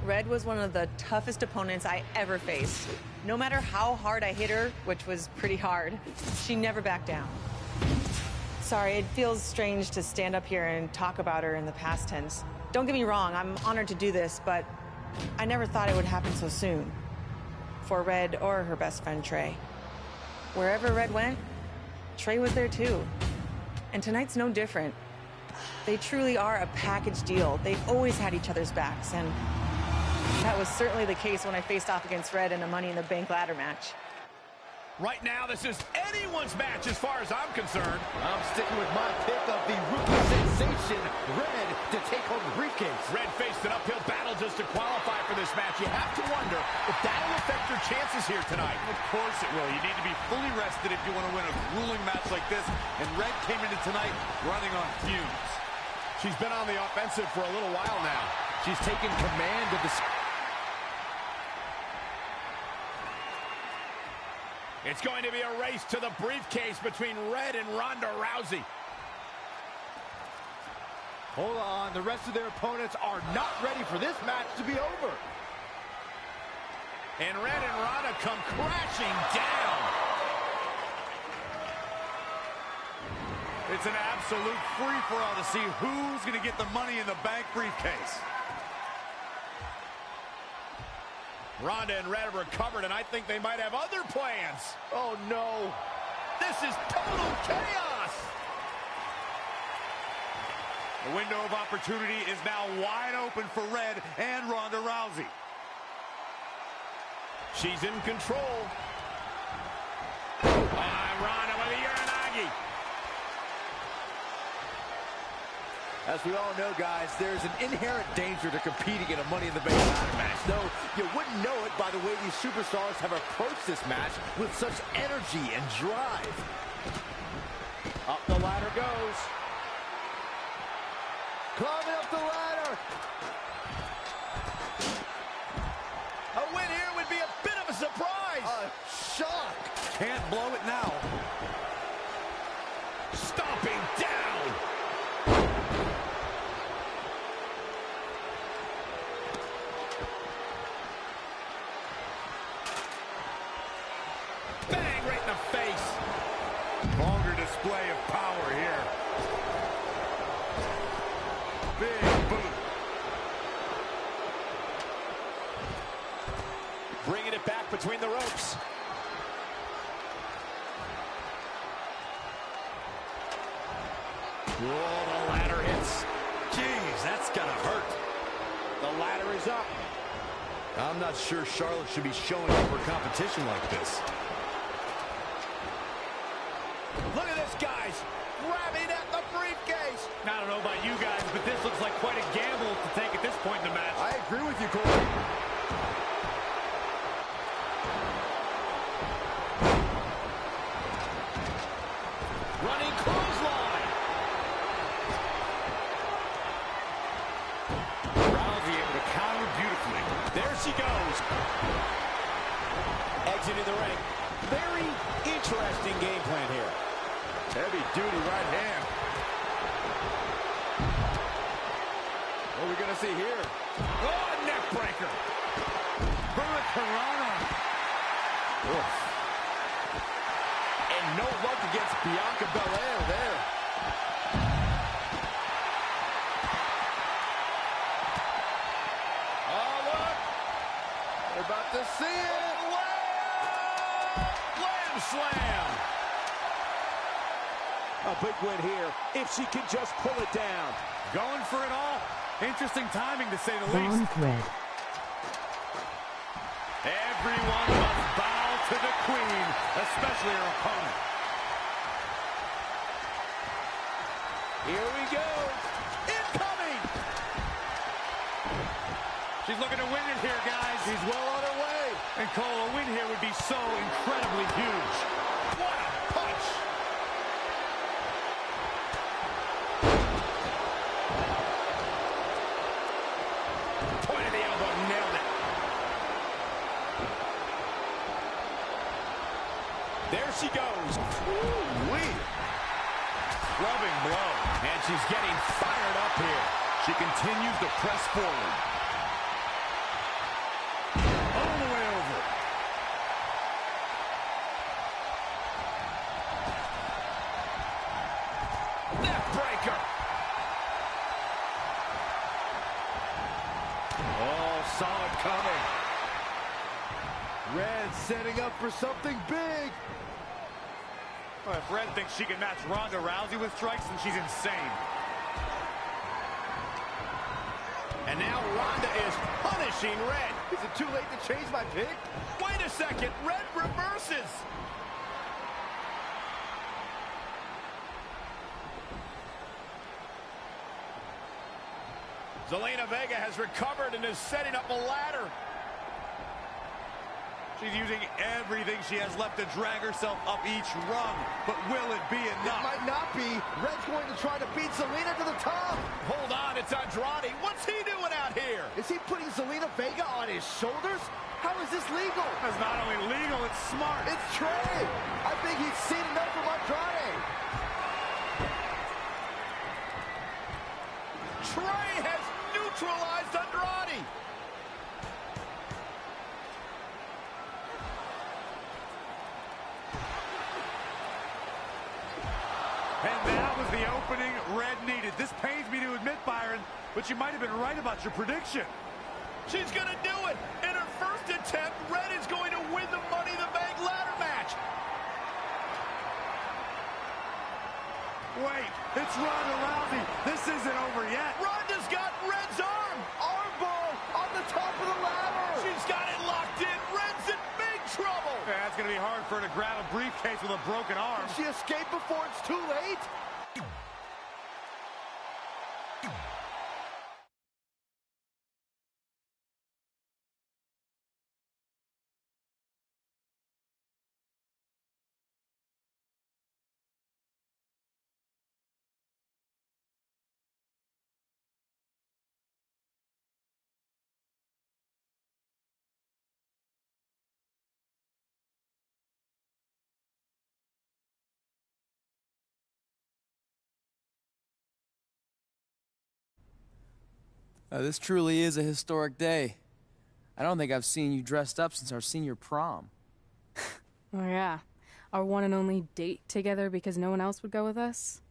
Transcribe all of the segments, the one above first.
Red was one of the toughest opponents I ever faced. No matter how hard I hit her, which was pretty hard, she never backed down. Sorry, it feels strange to stand up here and talk about her in the past tense. Don't get me wrong, I'm honored to do this, but I never thought it would happen so soon. For Red or her best friend, Trey. Wherever Red went, Trey was there too. And tonight's no different. They truly are a package deal. They've always had each other's backs, and that was certainly the case when I faced off against Red in a Money in the Bank ladder match. Right now, this is anyone's match as far as I'm concerned. I'm sticking with my pick of the rookie sensation, Red, to take home the briefcase. Red faced an uphill battle just to qualify for this match. You have to wonder if that'll affect your chances here tonight. Of course it will. You need to be fully rested if you want to win a grueling match like this. And Red came into tonight running on fumes. She's been on the offensive for a little while now. She's taken command of the... It's going to be a race to the briefcase between Red and Ronda Rousey. Hold on, the rest of their opponents are not ready for this match to be over. And Red and Ronda come crashing down. It's an absolute free-for-all to see who's going to get the Money in the Bank briefcase. Ronda and Red have recovered, and I think they might have other plans. Oh, no. This is total chaos. The window of opportunity is now wide open for Red and Ronda Rousey. She's in control. Ronda with a Uranagi. As we all know, guys, there's an inherent danger to competing in a Money in the Bank ladder match. Though you wouldn't know it by the way these superstars have approached this match with such energy and drive. Up the ladder goes. Climbing up the ladder. A win here would be a bit of a surprise. A shock. Can't blow it now. Stomping down. Bang, right in the face. Longer display of power here. Big boot. Bringing it back between the ropes. Whoa, the ladder hits. Jeez, that's gonna hurt. The ladder is up. I'm not sure Charlotte should be showing up for competition like this. Look at this, guys. Grabbing at the briefcase. I don't know about you guys, but this looks like quite a gamble to take at this point in the match. I agree with you, Corey. Running clothesline. Rousey able to counter beautifully. There she goes. Exiting the ring. Very interesting game plan here. Heavy-duty right hand. What are we going to see here? Oh, neck breaker. Hurricanrana. And no luck against Bianca Belair there. Oh, look. We're about to see it. Slam slam. A big win here, if she can just pull it down. Going for it all. Interesting timing, to say the least. Red. Everyone must bow to the queen, especially her opponent. Here we go. Incoming. She's looking to win it here, guys. She's well on her way. And Cole, a win here would be so incredibly huge. What a punch. Point of the elbow, nailed it. There she goes. Ooh-wee. Clubbing blow. And she's getting fired up here. She continues to press forward. saw it coming. Red setting up for something big. Well, if Red thinks she can match Ronda Rousey with strikes, then she's insane. And now Ronda is punishing Red. Is it too late to change my pick? Wait a second, Red reverses. Zelina Vega has recovered and is setting up a ladder. She's using everything she has left to drag herself up each rung. But will it be enough? It might not be. Red's going to try to beat Zelina to the top. Hold on, it's Andrade. What's he doing out here? Is he putting Zelina Vega on his shoulders? How is this legal? It's not only legal, it's smart. It's Trey. I think he's seen enough from Andrade. Trey has neutralized Andrade. And that was the opening Red needed. This pains me to admit, Byron, but you might have been right about your prediction. She's going to do it. In her first attempt, Red is going to win the Money in the Bank ladder match. Wait, it's Ronda Rousey. This isn't over yet. Ronda's got Red's arm. Armbar on the top of the ladder. She's got it locked in. Red's in big trouble. Yeah, it's going to be hard for her to grab a briefcase with a broken arm. Can she escape before it's too late? This truly is a historic day. I don't think I've seen you dressed up since our senior prom. Oh yeah, our one and only date together because no one else would go with us.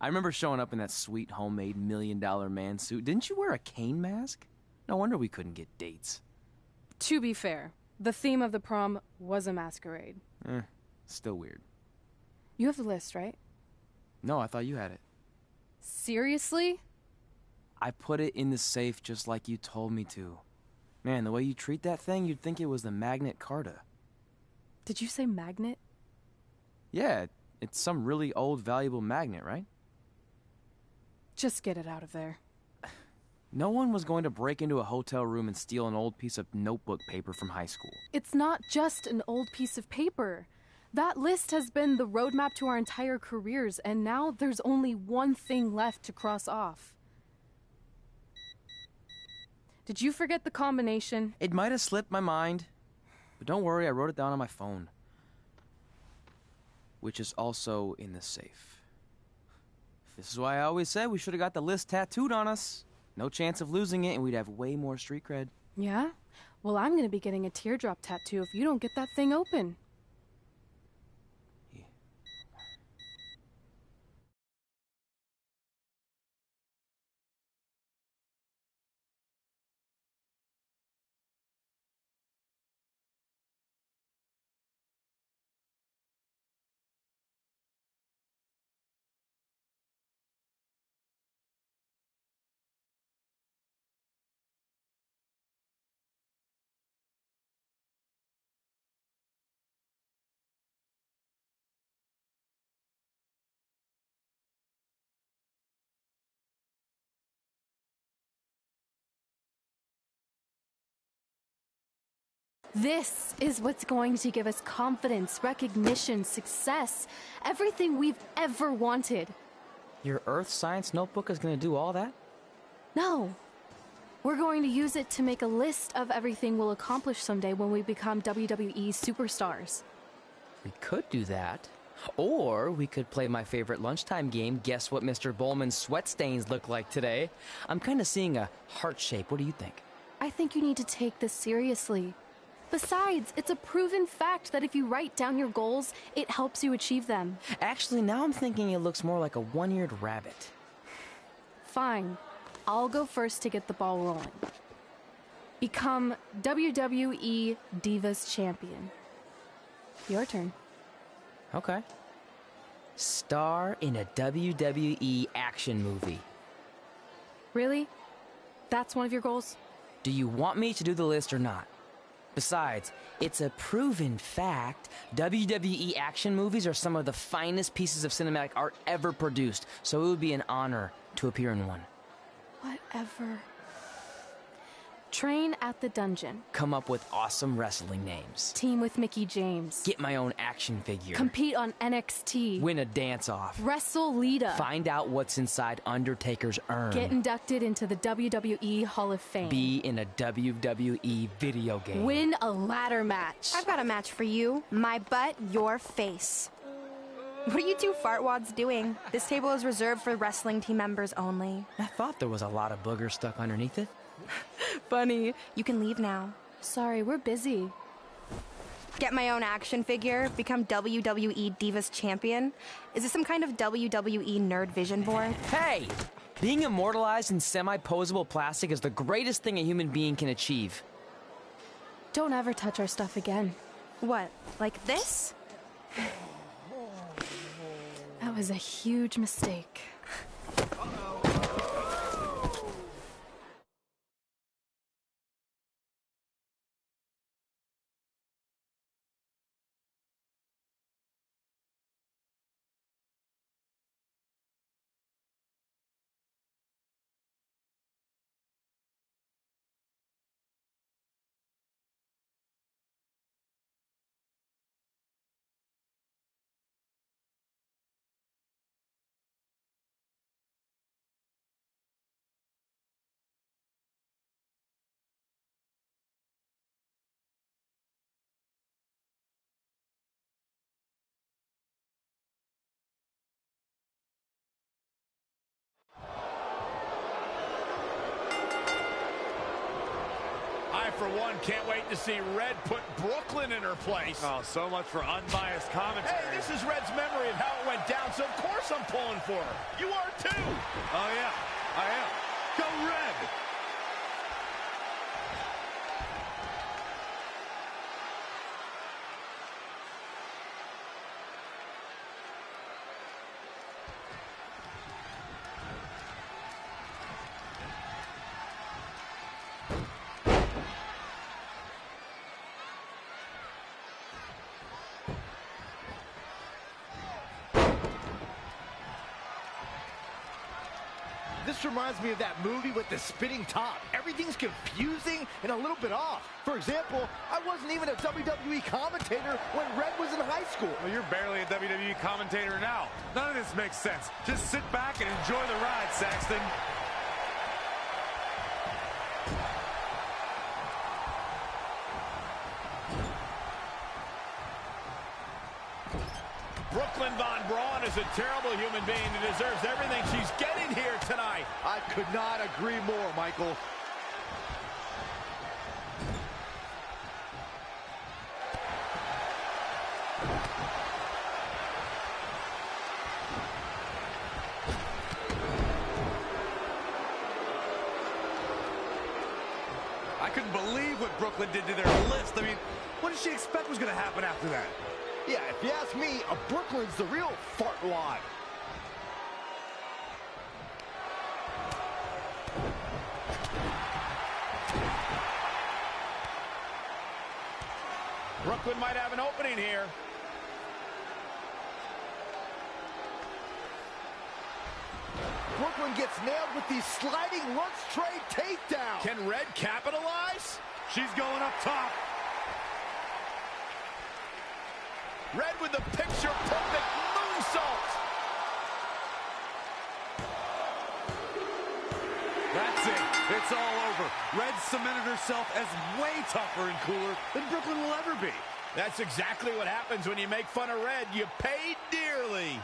I remember showing up in that sweet homemade $1 million man suit. Didn't you wear a cane mask? No wonder we couldn't get dates. To be fair, the theme of the prom was a masquerade. Still weird. You have the list, right? No, I thought you had it. Seriously? I put it in the safe just like you told me to. Man, the way you treat that thing, you'd think it was the Magnet Carta. Did you say magnet? Yeah, it's some really old, valuable magnet, right? Just get it out of there. No one was going to break into a hotel room and steal an old piece of notebook paper from high school. It's not just an old piece of paper. That list has been the roadmap to our entire careers, and now there's only one thing left to cross off. Did you forget the combination? It might have slipped my mind, but don't worry, I wrote it down on my phone. Which is also in the safe. This is why I always said we should have got the list tattooed on us. No chance of losing it, and we'd have way more street cred. Yeah? Well, I'm gonna be getting a teardrop tattoo if you don't get that thing open. This is what's going to give us confidence, recognition, success, everything we've ever wanted. Your earth science notebook is going to do all that? No. We're going to use it to make a list of everything we'll accomplish someday when we become WWE superstars. We could do that. Or we could play my favorite lunchtime game, guess what Mr. Bowman's sweat stains look like today. I'm kind of seeing a heart shape. What do you think? I think you need to take this seriously. Besides, it's a proven fact that if you write down your goals, it helps you achieve them. Actually, now I'm thinking it looks more like a one-eared rabbit. Fine. I'll go first to get the ball rolling. Become WWE Divas Champion. Your turn. Okay. Star in a WWE action movie. Really? That's one of your goals? Do you want me to do the list or not? Besides, it's a proven fact, WWE action movies are some of the finest pieces of cinematic art ever produced, so it would be an honor to appear in one. Whatever. Train at the dungeon. Come up with awesome wrestling names. Team with Mickey James. Get my own action figure. Compete on NXT. Win a dance-off. Wrestle Lita. Find out what's inside Undertaker's urn. Get inducted into the WWE Hall of Fame. Be in a WWE video game. Win a ladder match. I've got a match for you. My butt, your face. What are you two fartwads doing? This table is reserved for wrestling team members only. I thought there was a lot of boogers stuck underneath it. Funny. You can leave now. Sorry, we're busy. Get my own action figure, become WWE Divas Champion. Is this some kind of WWE nerd vision board? Hey! Being immortalized in semi-posable plastic is the greatest thing a human being can achieve. Don't ever touch our stuff again. What, like this? That was a huge mistake. I, for one, can't wait to see Red put Brooklyn in her place. Oh, so much for unbiased commentary. Hey, this is Red's memory of how it went down, so of course I'm pulling for her. You are too. Oh, yeah, I am. Go Red! This reminds me of that movie with the spinning top. Everything's confusing and a little bit off. For example, I wasn't even a WWE commentator when Red was in high school. Well, you're barely a WWE commentator now. None of this makes sense. Just sit back and enjoy the ride, Saxton. Brooklyn Von Braun is a terrible human being that deserves everything she's getting here tonight. I could not agree more, Michael. I couldn't believe what Brooklyn did to their list. I mean, what did she expect was going to happen after that? Yeah, if you ask me, Brooklyn's the real fartwad. Brooklyn might have an opening here. Brooklyn gets nailed with the sliding lunch tray takedown. Can Red capitalize? She's going up top. Red with the picture-perfect moonsault. That's it. It's all over. Red cemented herself as way tougher and cooler than Brooklyn will ever be. That's exactly what happens when you make fun of Red. You pay dearly.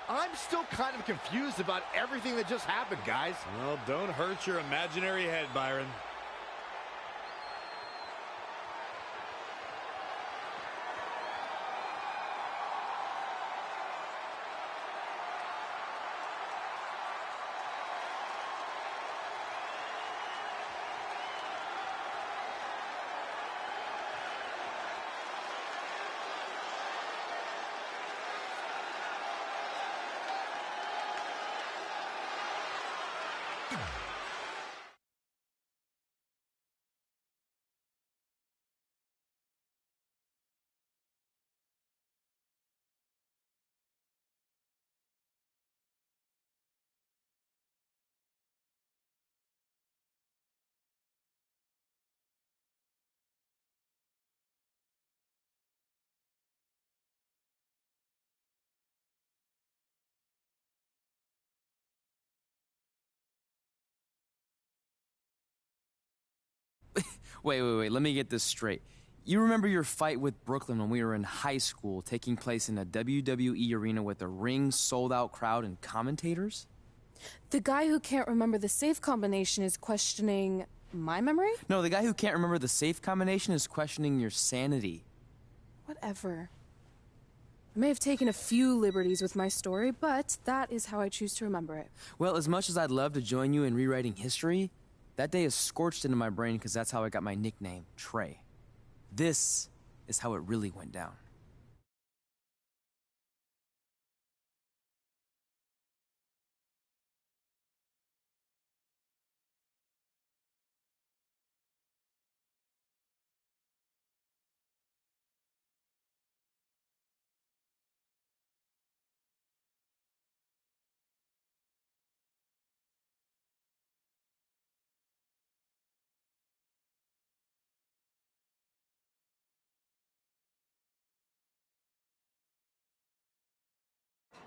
I'm still kind of confused about everything that just happened, guys. Well, don't hurt your imaginary head, Byron. Wait, let me get this straight. You remember your fight with Brooklyn when we were in high school, taking place in a WWE arena with a ring, sold-out crowd, and commentators? The guy who can't remember the safe combination is questioning my memory? No, the guy who can't remember the safe combination is questioning your sanity. Whatever. I may have taken a few liberties with my story, but that is how I choose to remember it. Well, as much as I'd love to join you in rewriting history, that day is scorched into my brain because that's how I got my nickname, Trey. This is how it really went down.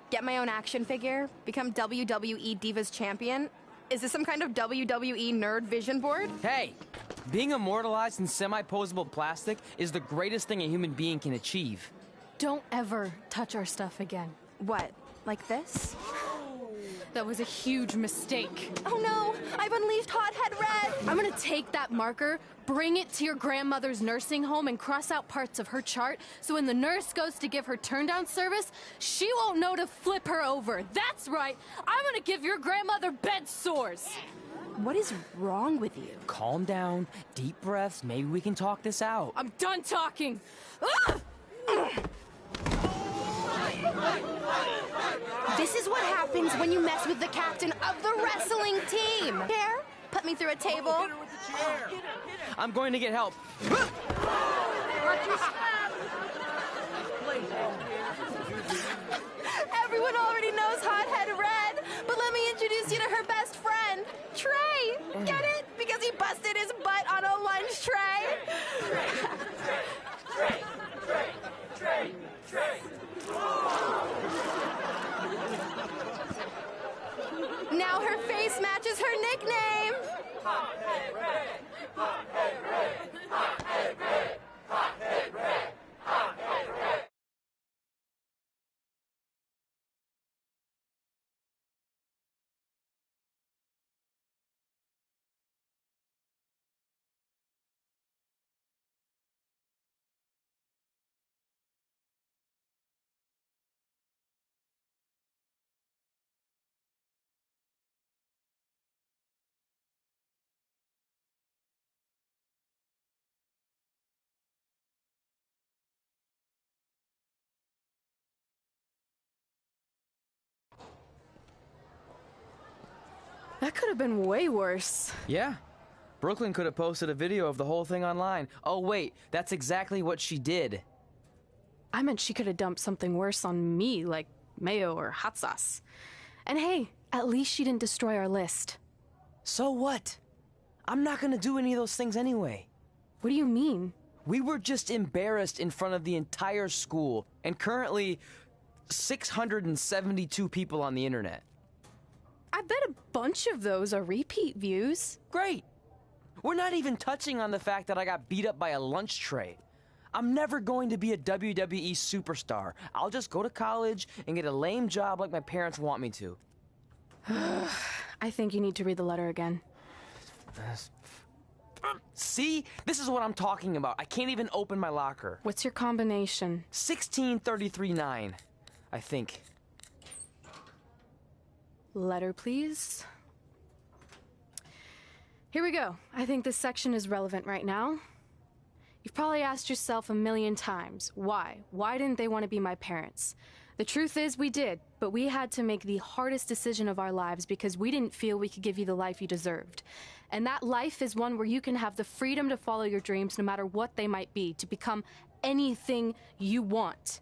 Get my own action figure? Become WWE Divas Champion? Is this some kind of WWE nerd vision board? Hey! Being immortalized in semi-posable plastic is the greatest thing a human being can achieve. Don't ever touch our stuff again. What, like this? That was a huge mistake. Oh no, I've unleashed Hothead Red! I'm gonna take that marker, bring it to your grandmother's nursing home, and cross out parts of her chart so when the nurse goes to give her turn-down service, she won't know to flip her over. That's right! I'm gonna give your grandmother bed sores! What is wrong with you? Calm down, deep breaths, maybe we can talk this out. I'm done talking! This is what happens when you mess with the captain of the wrestling team! Here, put me through a table. I'm going to get help. Everyone already knows Hothead Red, but let me introduce you to her best friend, Trey. Get it? Because he busted his butt on a lunch tray. Now her face matches her nickname. Hothead Red, Hothead Red, Hothead Red, Hothead Red, Hothead Red. That could have been way worse. Yeah. Brooklyn could have posted a video of the whole thing online. Oh, wait, that's exactly what she did. I meant she could have dumped something worse on me, like mayo or hot sauce. And hey, at least she didn't destroy our list. So what? I'm not gonna do any of those things anyway. What do you mean? We were just embarrassed in front of the entire school, and currently 672 people on the internet. I bet a bunch of those are repeat views. Great! We're not even touching on the fact that I got beat up by a lunch tray. I'm never going to be a WWE superstar. I'll just go to college and get a lame job like my parents want me to. I think you need to read the letter again. See? This is what I'm talking about. I can't even open my locker. What's your combination? 1633-9, I think. Letter, please. Here we go. I think this section is relevant right now. You've probably asked yourself a million times, why? Why didn't they want to be my parents? The truth is we did, but we had to make the hardest decision of our lives because we didn't feel we could give you the life you deserved. And that life is one where you can have the freedom to follow your dreams no matter what they might be, to become anything you want.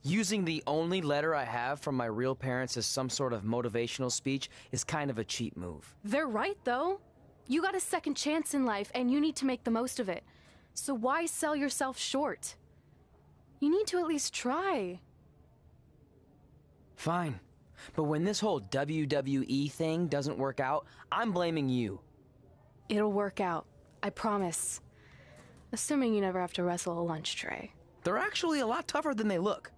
Using the only letter I have from my real parents as some sort of motivational speech is kind of a cheap move. They're right, though. You got a second chance in life, and you need to make the most of it. So why sell yourself short? You need to at least try. Fine. But when this whole WWE thing doesn't work out, I'm blaming you. It'll work out. I promise. Assuming you never have to wrestle a lunch tray. They're actually a lot tougher than they look.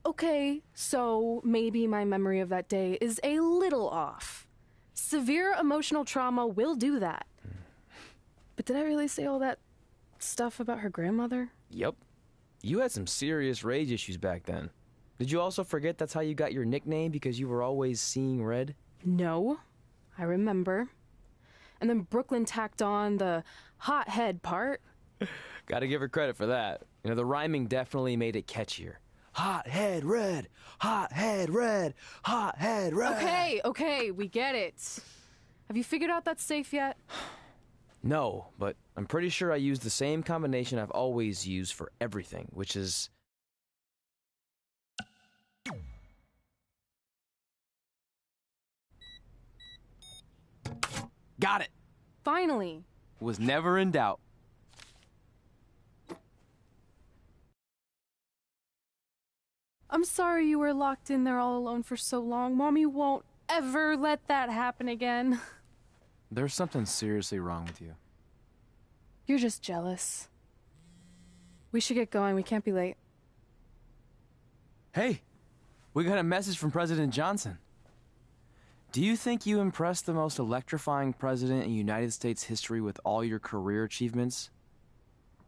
Okay, so maybe my memory of that day is a little off. Severe emotional trauma will do that. But did I really say all that stuff about her grandmother? Yep. You had some serious rage issues back then. Did you also forget that's how you got your nickname because you were always seeing red? No, I remember. And then Brooklyn tacked on the hothead part. Gotta give her credit for that. You know, the rhyming definitely made it catchier. Hot head red, hot head red, hot head red. Okay, we get it. Have you figured out that safe yet? No, but I'm pretty sure I used the same combination I've always used for everything, which is... Got it! Finally. Was never in doubt. I'm sorry you were locked in there all alone for so long. Mommy won't ever let that happen again. There's something seriously wrong with you. You're just jealous. We should get going. We can't be late. Hey, we got a message from President Johnson. Do you think you impressed the most electrifying president in United States history with all your career achievements?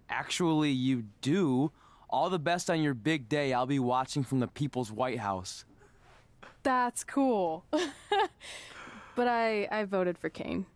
Actually, you do. All the best on your big day. I'll be watching from the People's White House. That's cool. But I voted for Kane.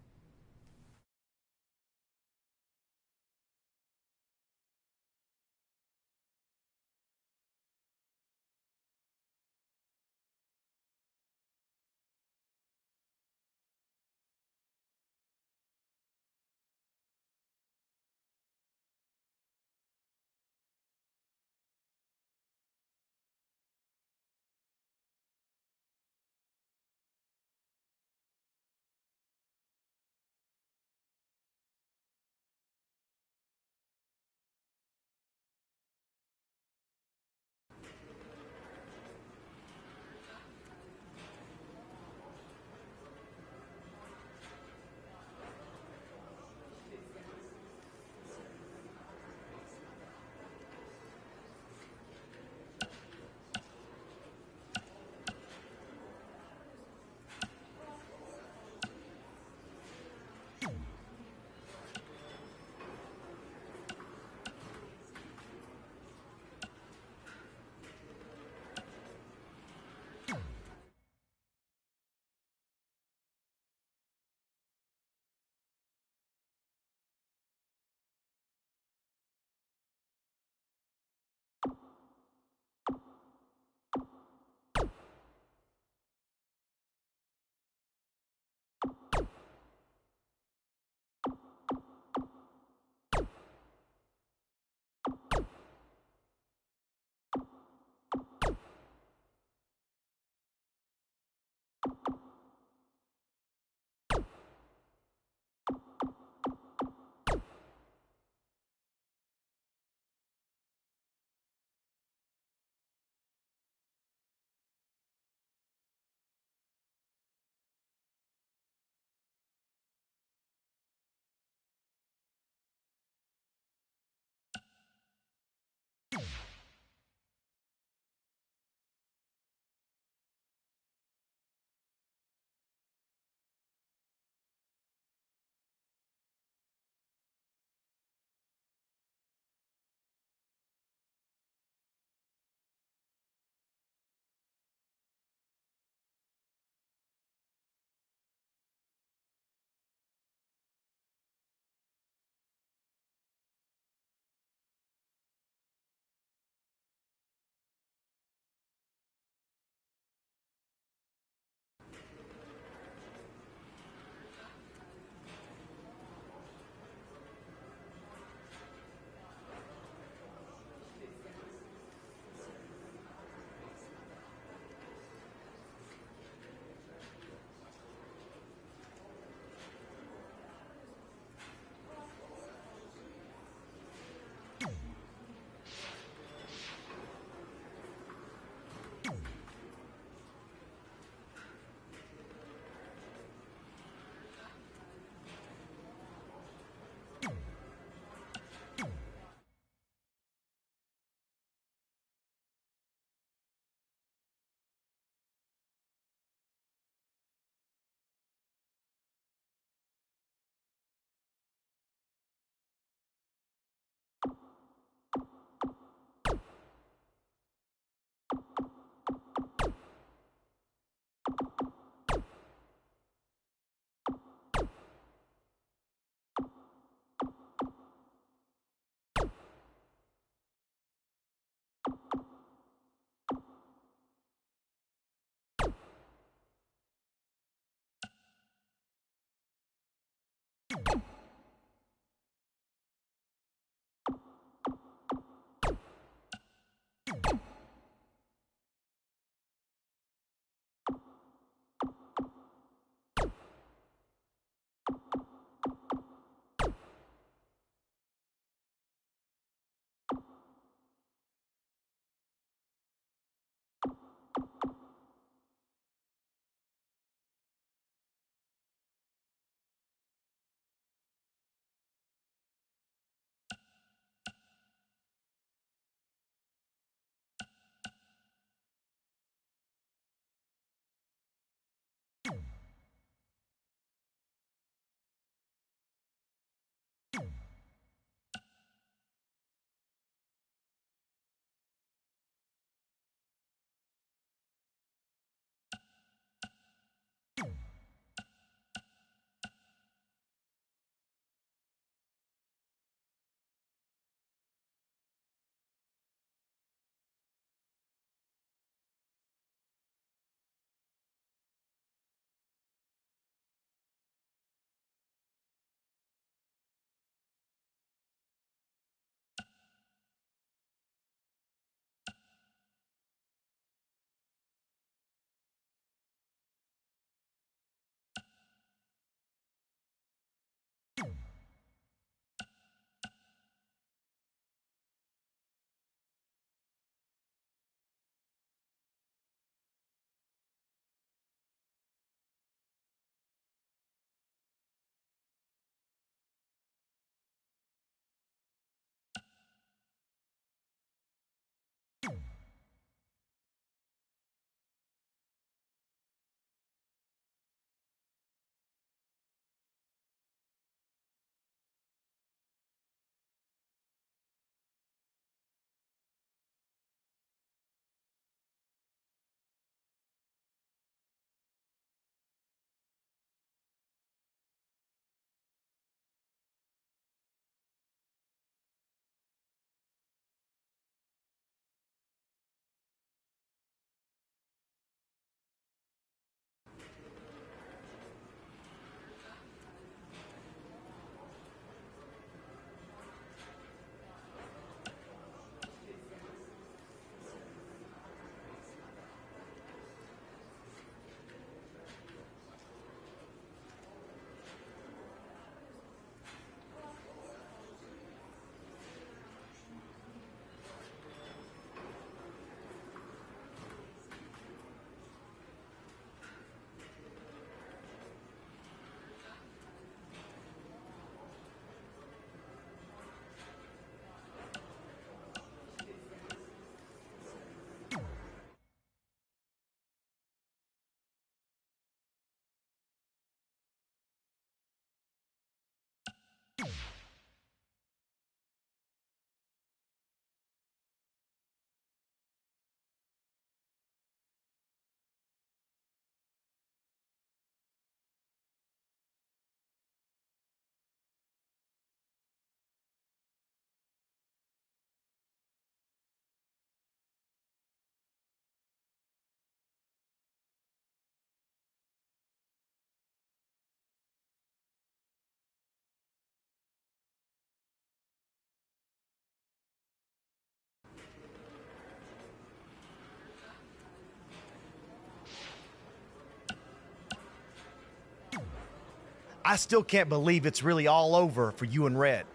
I still can't believe it's really all over for you and Red.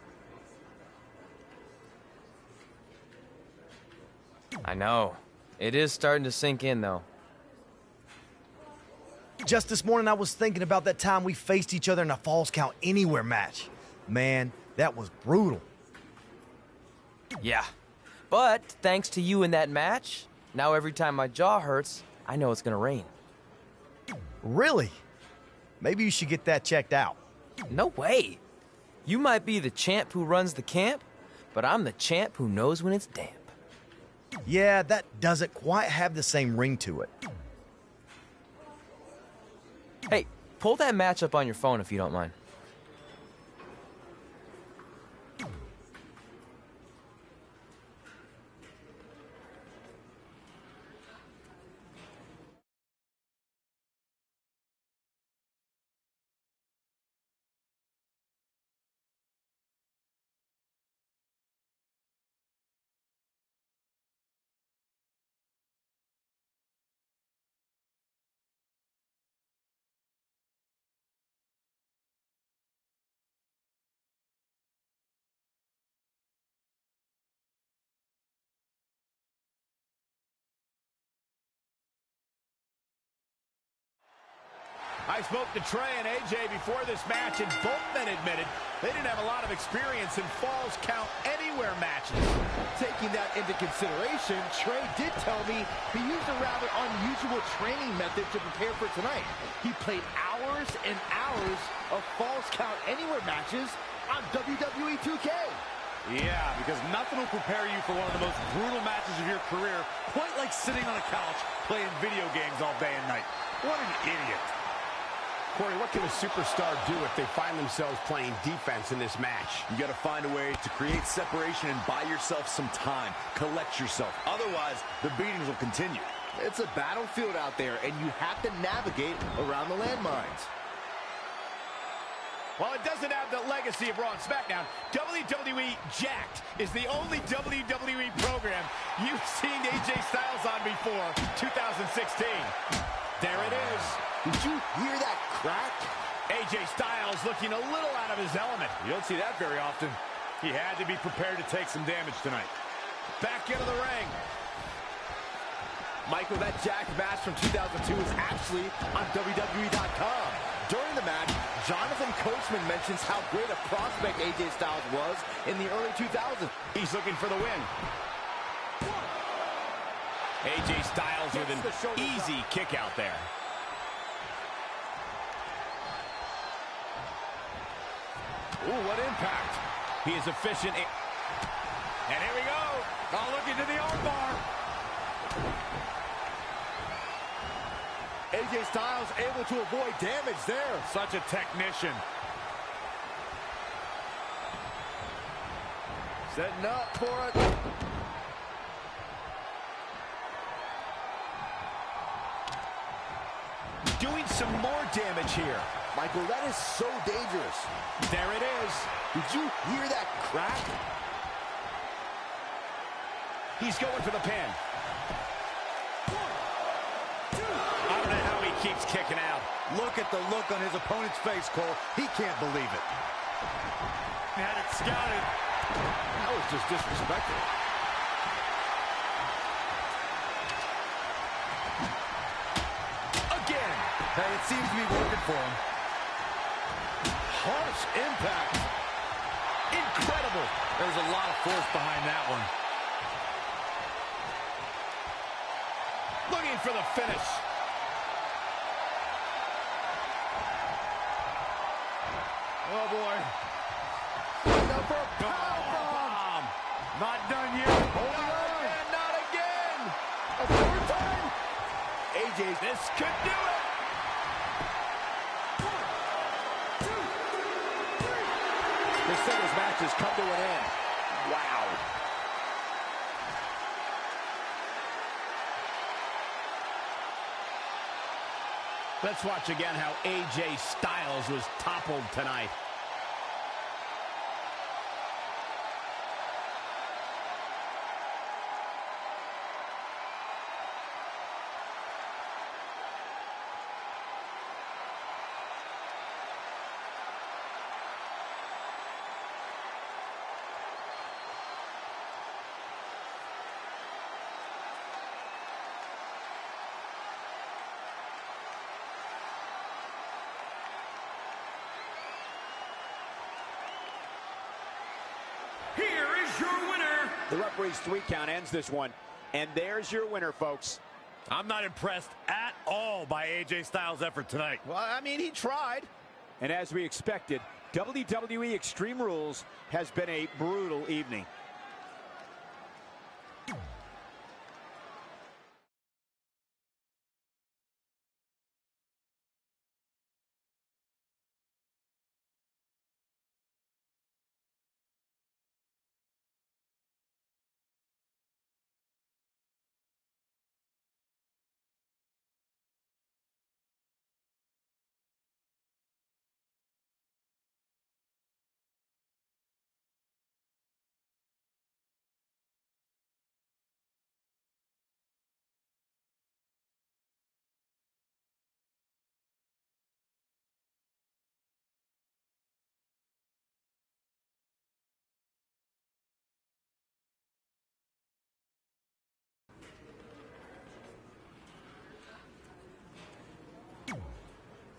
I know. It is starting to sink in, though. Just this morning, I was thinking about that time we faced each other in a Falls Count Anywhere match. Man, that was brutal. Yeah. But thanks to you in that match, now every time my jaw hurts, I know it's gonna rain. Really? Maybe you should get that checked out. No way. You might be the champ who runs the camp, but I'm the champ who knows when it's damp. Yeah, that doesn't quite have the same ring to it. Hey, pull that match up on your phone if you don't mind. I spoke to Trey and AJ before this match, and both men admitted they didn't have a lot of experience in Falls Count Anywhere matches. Taking that into consideration, Trey did tell me he used a rather unusual training method to prepare for tonight. He played hours and hours of Falls Count Anywhere matches on WWE 2K. Yeah, because nothing will prepare you for one of the most brutal matches of your career, quite like sitting on a couch playing video games all day and night. What an idiot. Corey, what can a superstar do if they find themselves playing defense in this match? You got to find a way to create separation and buy yourself some time. Collect yourself. Otherwise, the beatings will continue. It's a battlefield out there, and you have to navigate around the landmines. While it doesn't have the legacy of Raw and SmackDown, WWE Jacked is the only WWE program you've seen AJ Styles on before 2016. There it is. Did you hear that crack? AJ Styles looking a little out of his element. You don't see that very often. He had to be prepared to take some damage tonight. Back into the ring. Michael, that Jacked match from 2002 is actually on WWE.com. During the match, Jonathan Coachman mentions how great a prospect AJ Styles was in the early 2000s. He's looking for the win. AJ Styles with an easy kick out there. Ooh, what impact. He is efficient. And here we go. Oh, look into the armbar. AJ Styles able to avoid damage there. Such a technician. Setting up for it. Doing some more damage here. Michael, that is so dangerous. There it is. Did you hear that crack? He's going for the pin. I don't know how he keeps kicking out. Look at the look on his opponent's face, Cole. He can't believe it. Had it scouted. That was just disrespectful. Again. Hey, it seems to be working for him. Harsh impact. Incredible. There's a lot of force behind that one. Looking for the finish. Oh, boy. Number powerbomb. Not done yet. Holding on. Again, not again. A third time. AJ, This could do it. the singles match has come to an end. Wow. Let's watch again how AJ Styles was toppled tonight. here is your winner. The referee's 3 count ends this one. And there's your winner, folks. I'm not impressed at all by AJ Styles' effort tonight. Well, I mean, he tried. And as we expected, WWE Extreme Rules has been a brutal evening.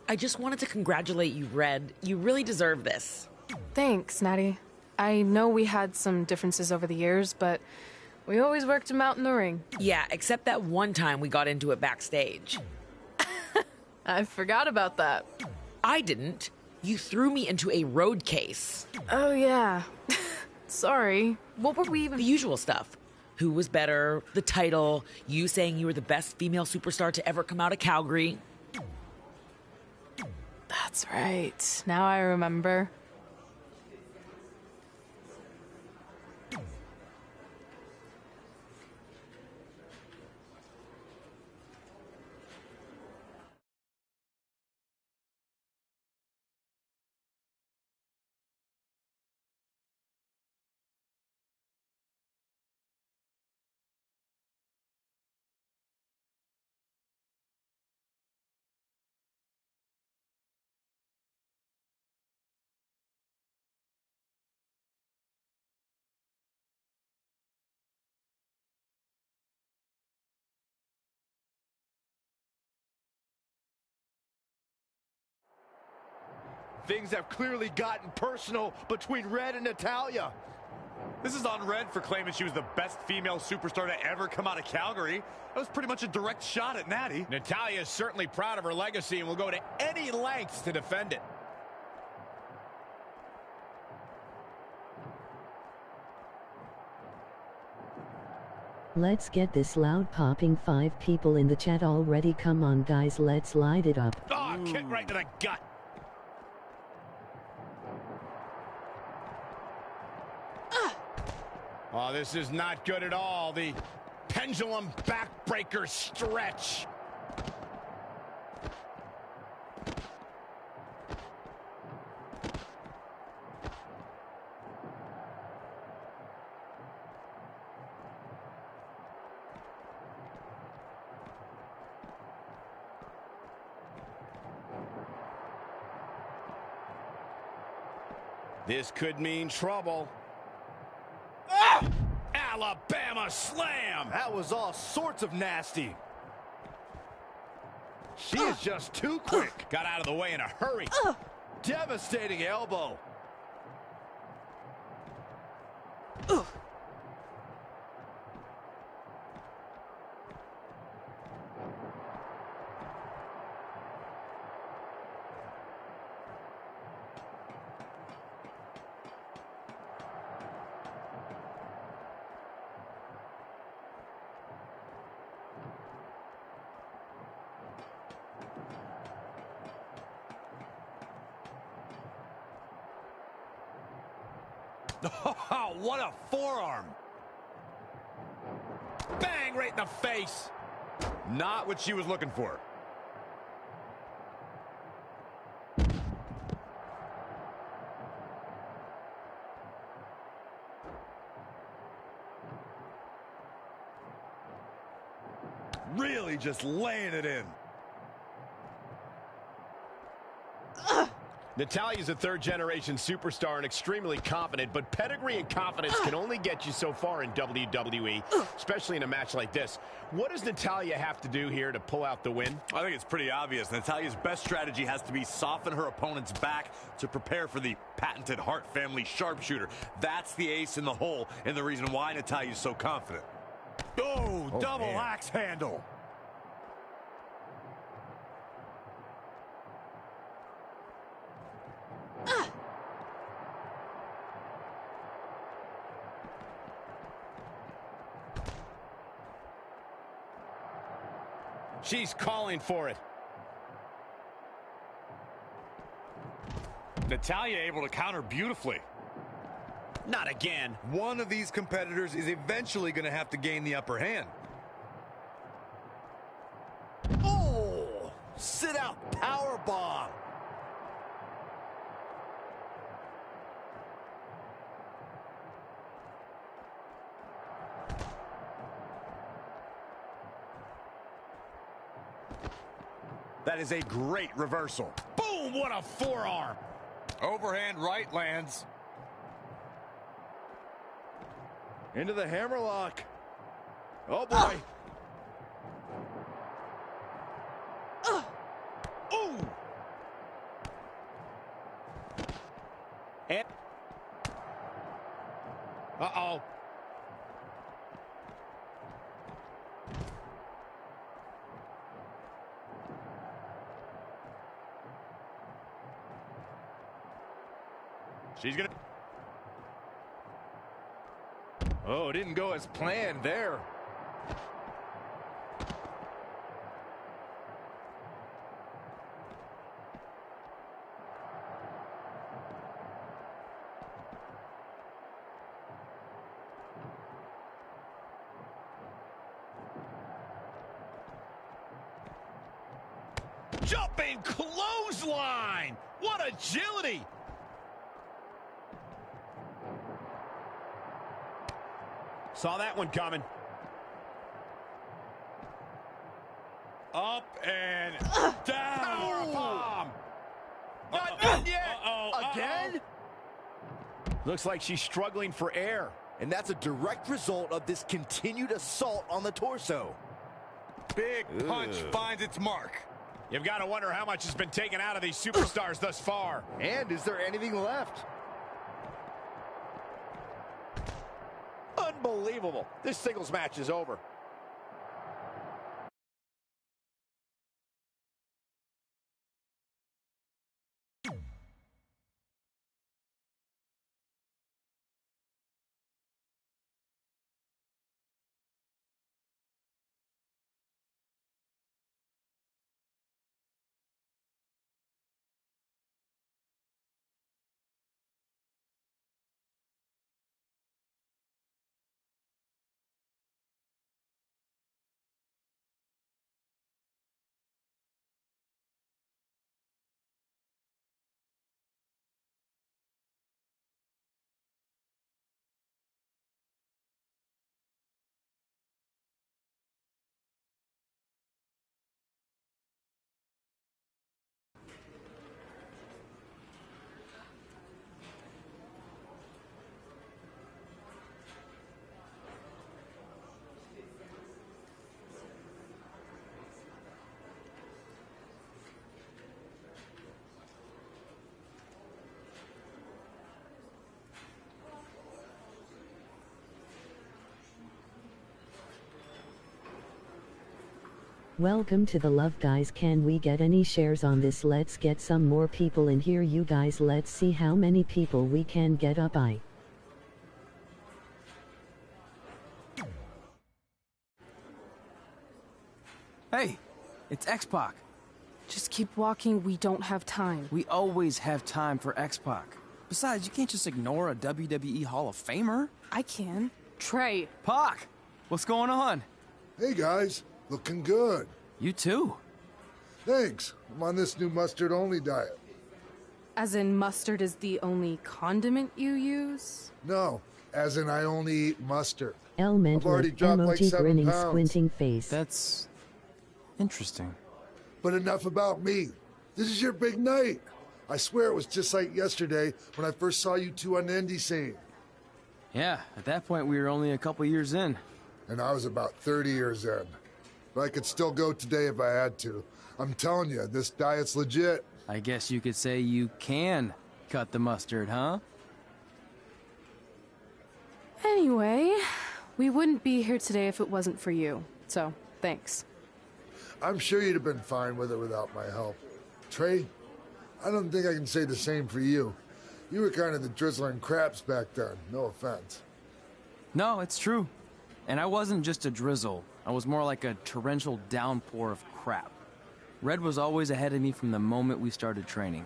I just wanted to congratulate you, Red. You really deserve this. Thanks, Natty. I know we had some differences over the years, but we always worked them out in the ring. Yeah, except that one time we got into it backstage. I forgot about that. I didn't. You threw me into a road case. Oh, yeah. Sorry. What were we even... The usual stuff. Who was better, the title, you saying you were the best female superstar to ever come out of Calgary. That's right. Now I remember. Things have clearly gotten personal between Red and Natalya. This is on Red for claiming she was the best female superstar to ever come out of Calgary. That was pretty much a direct shot at Natty. Natalya is certainly proud of her legacy and will go to any lengths to defend it. Let's get this loud popping. 5 people in the chat already. Come on, guys, let's light it up. Oh, kick right to the gut. Oh, this is not good at all. The pendulum backbreaker stretch. This could mean trouble. Ah! Alabama slam! That was all sorts of nasty. She is just too quick. Got out of the way in a hurry. Devastating elbow. Oh, what a forearm. Bang right in the face. Not what she was looking for. Really just laying it in. Natalia's a third-generation superstar and extremely confident, but pedigree and confidence can only get you so far in WWE, especially in a match like this. What does Natalya have to do here to pull out the win? I think it's pretty obvious. Natalya's best strategy has to be soften her opponent's back to prepare for the patented Hart family sharpshooter. That's the ace in the hole and the reason why Natalya's so confident. Oh, double axe handle. She's calling for it. Natalya able to counter beautifully. Not again. One of these competitors is eventually going to have to gain the upper hand. Oh! Sit out power bomb. That is a great reversal. Boom! What a forearm. Overhand right lands. Into the hammerlock. Oh, boy. Ooh! And... Uh-oh. She's going to... Oh, it didn't go as planned there. Jumping clothesline! What agility! Saw that one coming. Up and down. Power bomb! Not done yet! Again? Looks like she's struggling for air. And that's a direct result of this continued assault on the torso. Big punch finds its mark. You've got to wonder how much has been taken out of these superstars thus far. And is there anything left? Unbelievable. This singles match is over. Welcome to the Love Guys. Can we get any shares on this? Let's get some more people in here, you guys. Let's see how many people we can get up. Hey, it's X-Pac. Just keep walking, we don't have time. We always have time for X-Pac. Besides, you can't just ignore a WWE Hall of Famer. I can. Trey. Pac, what's going on? Hey guys, looking good. You too. Thanks. I'm on this new mustard-only diet. As in mustard is the only condiment you use? No, as in I only eat mustard. Element I've already with dropped like emoji 7 grinning pounds. squinting face. That's interesting. But enough about me. This is your big night. I swear it was just like yesterday when I first saw you two on the indie scene. Yeah, at that point we were only a couple years in. And I was about 30 years in. But I could still go today if I had to. I'm telling you, this diet's legit. I guess you could say you can cut the mustard, huh? Anyway, we wouldn't be here today if it wasn't for you. So, thanks. I'm sure you'd have been fine with it without my help. Trey, I don't think I can say the same for you. You were kind of the drizzling craps back then, no offense. No, it's true. And I wasn't just a drizzle. I was more like a torrential downpour of crap. Red was always ahead of me from the moment we started training.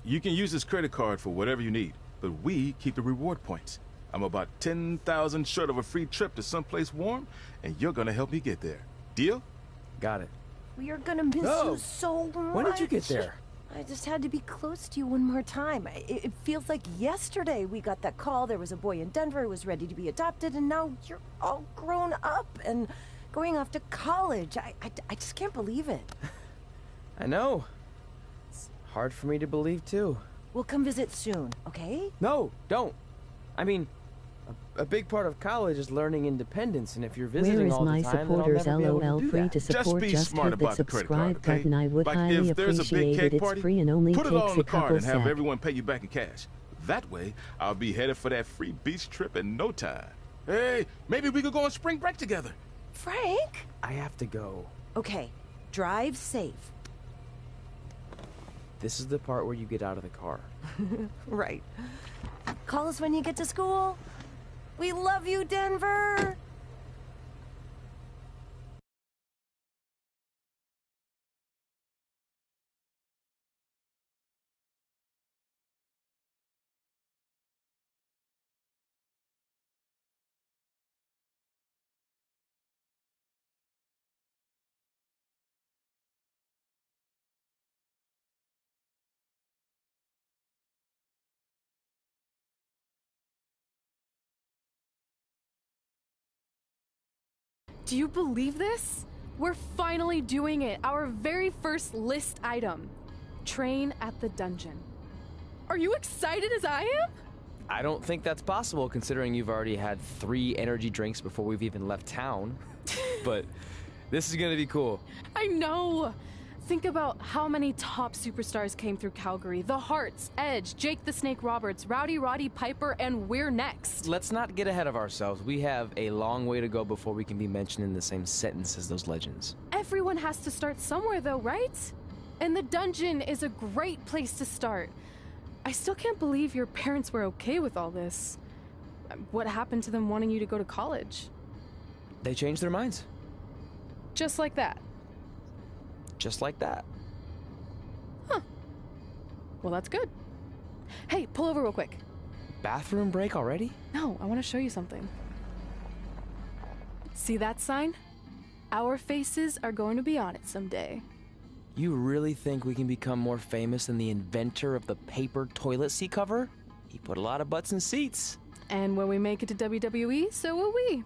You can use this credit card for whatever you need, but we keep the reward points. I'm about 10,000 short of a free trip to someplace warm, and you're gonna help me get there. Deal? Got it. We are gonna miss you so much. When did you get there? I just had to be close to you one more time. It feels like yesterday we got that call. There was a boy in Denver who was ready to be adopted, and now you're all grown up and going off to college. I just can't believe it. I know. It's hard for me to believe, too. We'll come visit soon, okay? No, don't. I mean, a big part of college is learning independence, and if you're visiting all the time, Where is my supporters? then I'll never be able LOL to do free that. to support. be Just smart hit the about the credit card, subscribe okay? button. I would Like highly if there's a big appreciate cake it. It's party, free and only put it all takes on the a card couple and have seconds. everyone pay you back in cash. That way, I'll be headed for that free beach trip in no time. Hey, maybe we could go on spring break together. Frank? I have to go. Okay, drive safe. This is the part where you get out of the car. Right. Call us when you get to school. We love you, Denver! Do you believe this? We're finally doing it. Our very first list item. Train at the dungeon. Are you excited as I am? I don't think that's possible, considering you've already had 3 energy drinks before we've even left town. But this is gonna be cool. I know. Think about how many top superstars came through Calgary. The Hearts, Edge, Jake the Snake Roberts, Rowdy Roddy Piper, and we're next. Let's not get ahead of ourselves. We have a long way to go before we can be mentioned in the same sentence as those legends. Everyone has to start somewhere though, right? And the dungeon is a great place to start. I still can't believe your parents were okay with all this. What happened to them wanting you to go to college? They changed their minds. Just like that. Just like that. Huh. Well, that's good. Hey, pull over real quick. Bathroom break already? No, I want to show you something. See that sign? Our faces are going to be on it someday. You really think we can become more famous than the inventor of the paper toilet seat cover? He put a lot of butts in seats. And when we make it to WWE, so will we.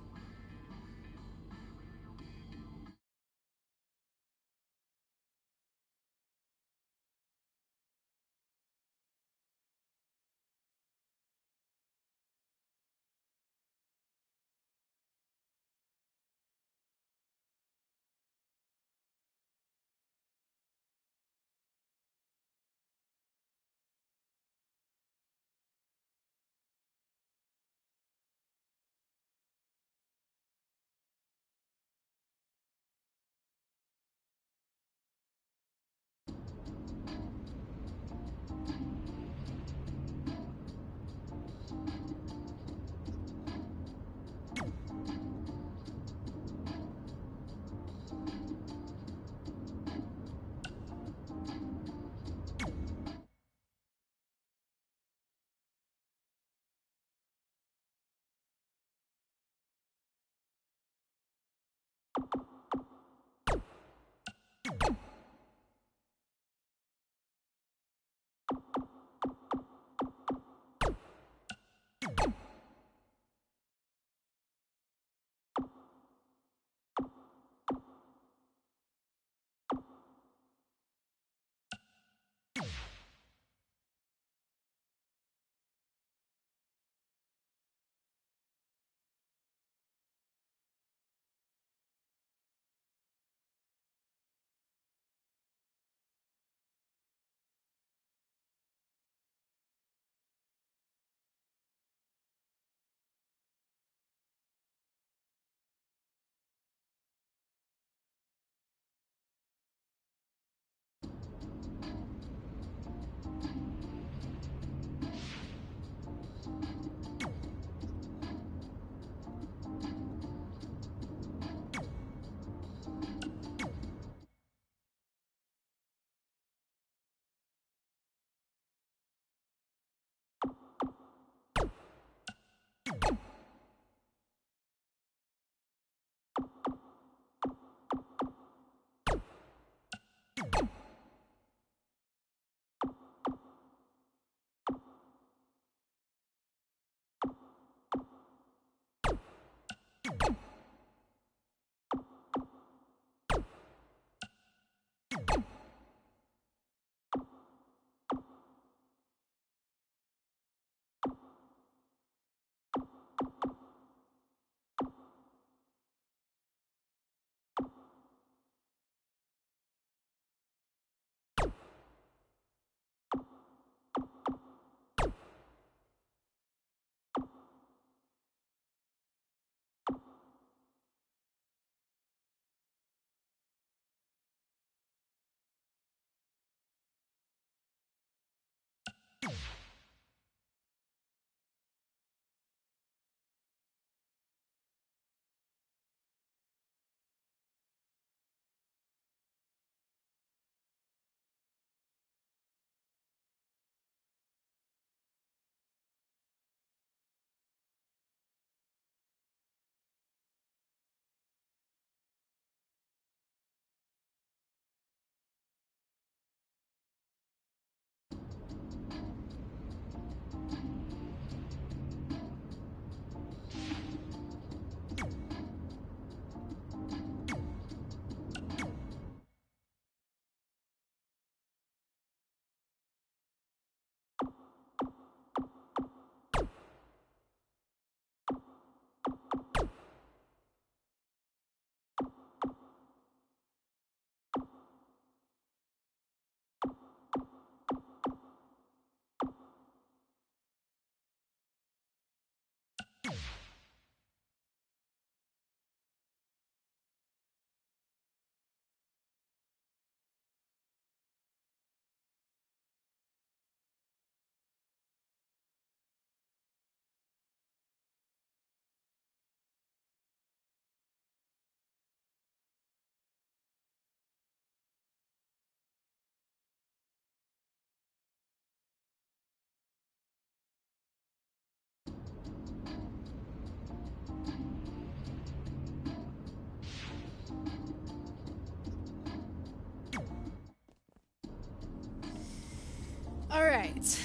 All right,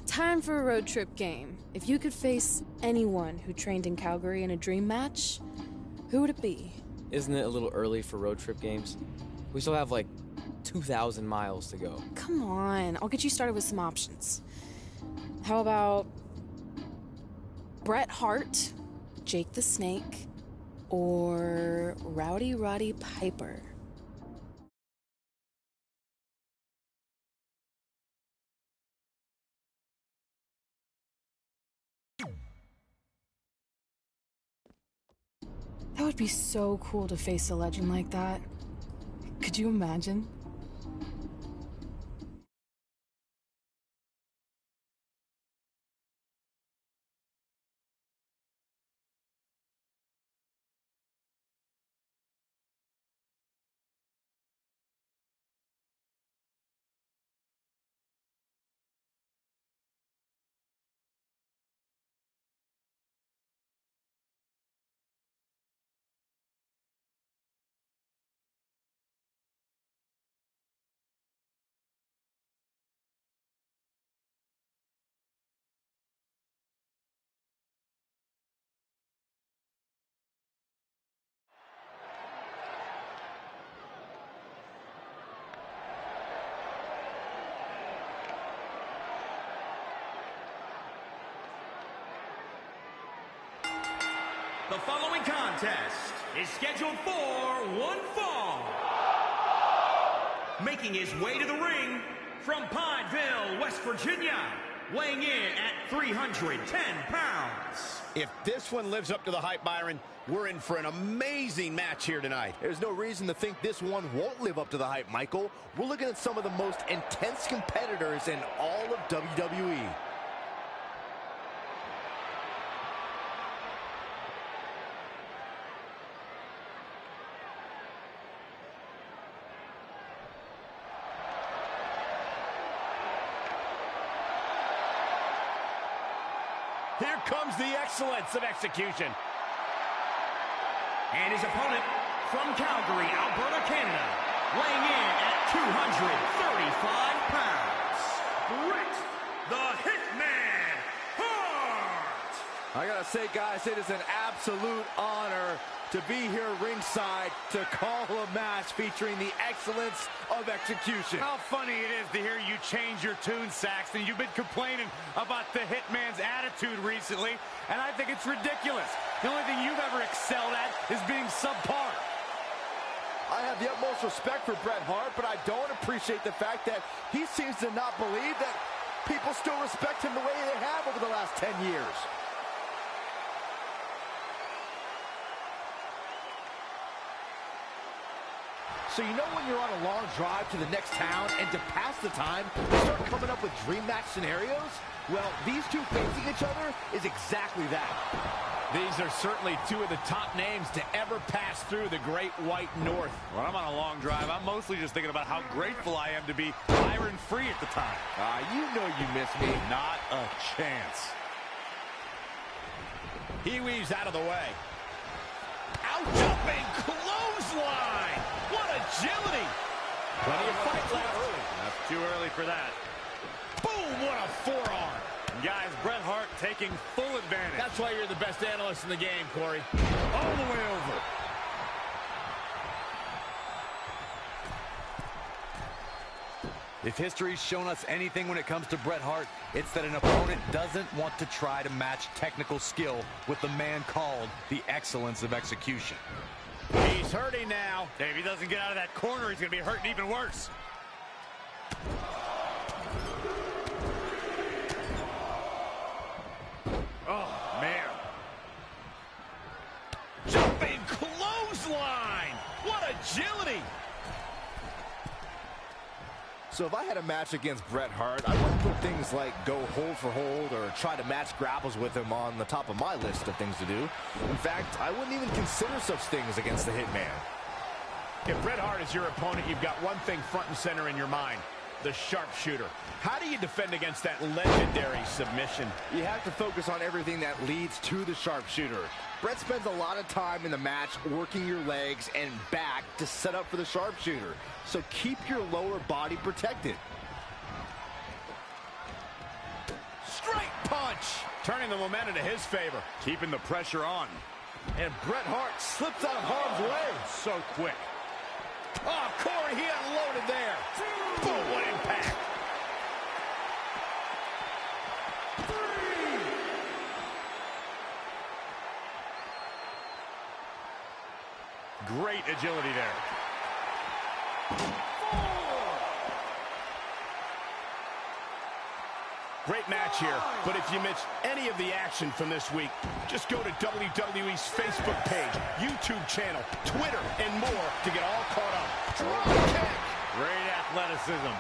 time for a road trip game. If you could face anyone who trained in Calgary in a dream match, who would it be? Isn't it a little early for road trip games? We still have like 2,000 miles to go. Come on, I'll get you started with some options. How about Bret Hart, Jake the Snake, or Rowdy Roddy Piper? That would be so cool to face a legend like that. Could you imagine? The following contest is scheduled for one fall. Making his way to the ring from Pineville, West Virginia, weighing in at 310 pounds. If this one lives up to the hype, Byron, we're in for an amazing match here tonight. There's no reason to think this one won't live up to the hype, Michael. We're looking at some of the most intense competitors in all of WWE. Here comes the excellence of execution. And his opponent from Calgary, Alberta, Canada, weighing in at 235 pounds, Bret the Hitman Hart! I gotta say, guys, it is an absolute honor to be here ringside to call a match featuring the excellence of execution. How funny it is to hear you change your tune, Saxton. You've been complaining about the Hitman's attitude recently, and I think it's ridiculous. The only thing you've ever excelled at is being subpar. I have the utmost respect for Bret Hart, but I don't appreciate the fact that he seems to not believe that people still respect him the way they have over the last 10 years. So you know when you're on a long drive to the next town and to pass the time, you start coming up with dream match scenarios? Well, these two facing each other is exactly that. These are certainly two of the top names to ever pass through the Great White North. When I'm on a long drive, I'm mostly just thinking about how grateful I am to be iron-free at the time. You know you miss me. Not a chance. He weaves out of the way. Out-jumping clothesline! What agility! Plenty of fight left. That's too early for that. Boom! What a forearm! Guys, Bret Hart taking full advantage. That's why you're the best analyst in the game, Corey. All the way over. If history's shown us anything when it comes to Bret Hart, it's that an opponent doesn't want to try to match technical skill with the man called the excellence of execution. He's hurting now. Hey, if he doesn't get out of that corner, he's going to be hurting even worse. Oh, man. Jumping clothesline! What agility! So if I had a match against Bret Hart, I wouldn't put things like go hold for hold or try to match grapples with him on the top of my list of things to do. In fact, I wouldn't even consider such things against the Hitman. If Bret Hart is your opponent, you've got one thing front and center in your mind: the sharpshooter. How do you defend against that legendary submission? You have to focus on everything that leads to the sharpshooter. Bret spends a lot of time in the match working your legs and back to set up for the sharpshooter. So keep your lower body protected. Straight punch! Turning the momentum to his favor. Keeping the pressure on. And Bret Hart slips out of harm's way. So quick. Oh, Corey, he unloaded there. Boom, what impact. Great agility there. Great match here, but if you missed any of the action from this week, just go to WWE's Facebook page, YouTube channel, Twitter, and more to get all caught up. Drop kick! Great athleticism.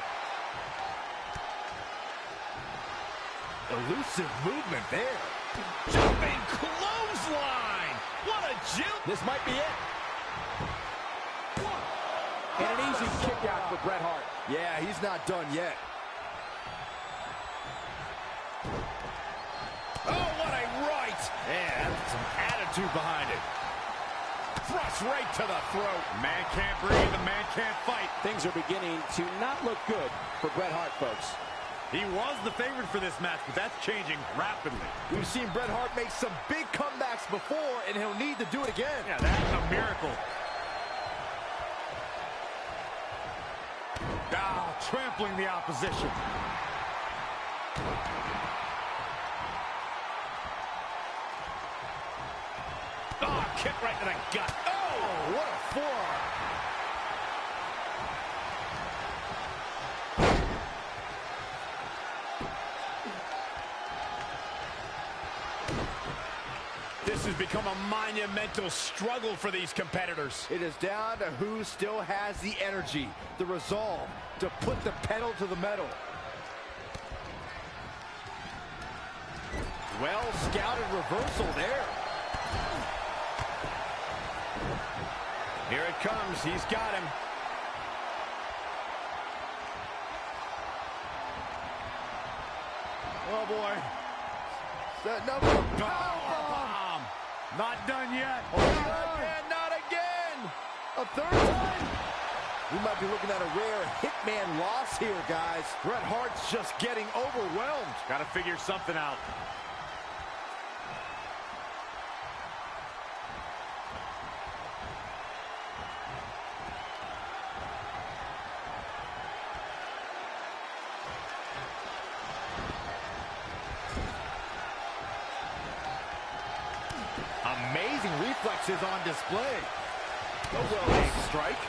Elusive movement there. Jumping clothesline! What a jump! This might be it. And an easy kick out for Bret Hart. Yeah, he's not done yet. Oh, what a right! Yeah, that's some attitude behind it. Thrust right to the throat. Man can't breathe, the man can't fight. Things are beginning to not look good for Bret Hart, folks. He was the favorite for this match, but that's changing rapidly. We've seen Bret Hart make some big comebacks before, and he'll need to do it again. Yeah, that's a miracle. Ah, trampling the opposition. Oh, kick right to the gut. Oh, what a forearm. This has become a monumental struggle for these competitors. It is down to who still has the energy, the resolve to put the pedal to the metal. Well scouted reversal there. Here it comes. He's got him. Oh, boy. Set number powerbomb. Not done yet. Oh, and not again. A third time. We might be looking at a rare hitman loss here, guys. Bret Hart's just getting overwhelmed. Got to figure something out. Amazing reflexes on display. A well-aimed strike.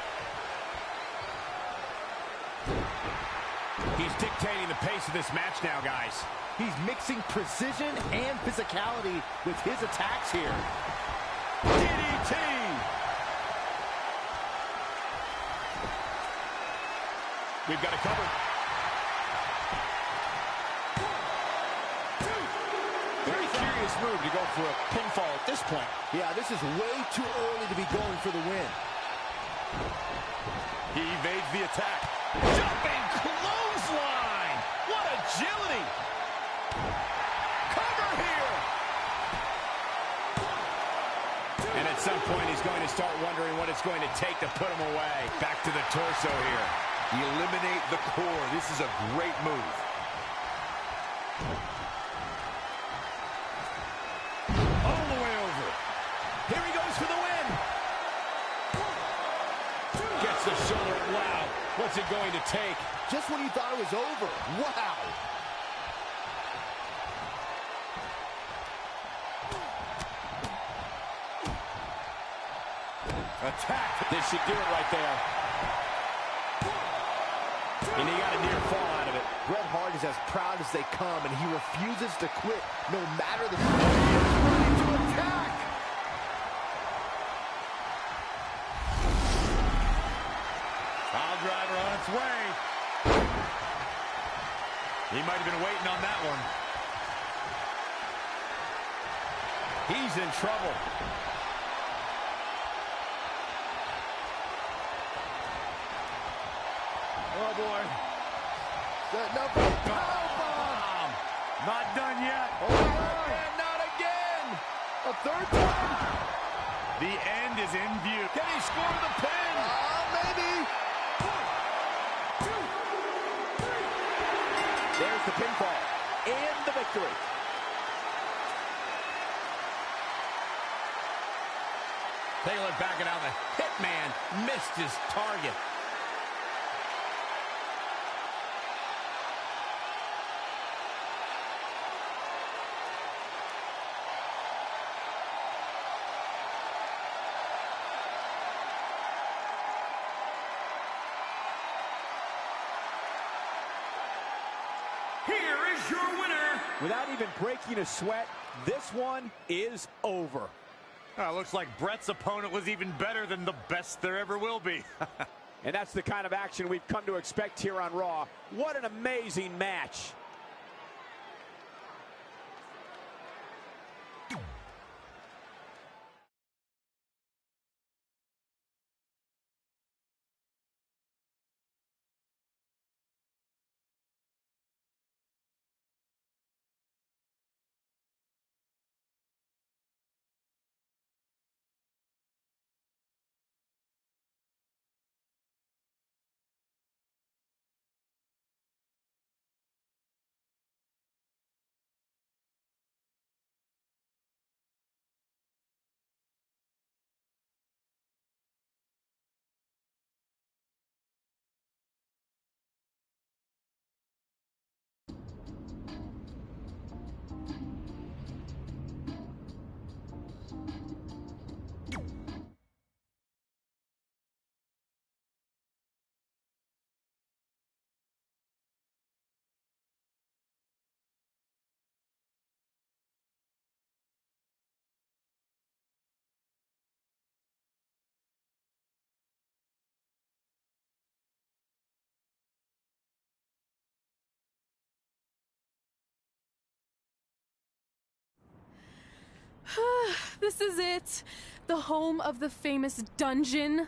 He's dictating the pace of this match now, guys. He's mixing precision and physicality with his attacks here. DDT! We've got it covered. Very curious move to go for a pinfall at this point. Yeah, this is way too early to be going for the win. He evades the attack. Jumping clothesline! What agility! Cover here! And at some point, he's going to start wondering what it's going to take to put him away. Back to the torso here. Eliminate the core. This is a great move. All the way over. Here he goes for the win. Gets the shoulder. Wow. What's it going to take? Just when you thought it was over. Wow. Attack. This should do it right there. And he got a near fall out of it. Bret Hart is as proud as they come, and he refuses to quit no matter the... Ready to attack! Pile driver on its way. He might have been waiting on that one. He's in trouble. Oh, boy. Set number powerbomb. Not done yet. Oh, and not again. A third time. The end is in view. Can he score the pin? Maybe. 1, 2, 3. There's the pinfall and the victory. Take a look back at how the Hitman missed his target. Here is your winner. Without even breaking a sweat, this one is over. Looks like Bret's opponent was even better than the best there ever will be. And that's the kind of action we've come to expect here on Raw. What an amazing match. This is it. The home of the famous dungeon.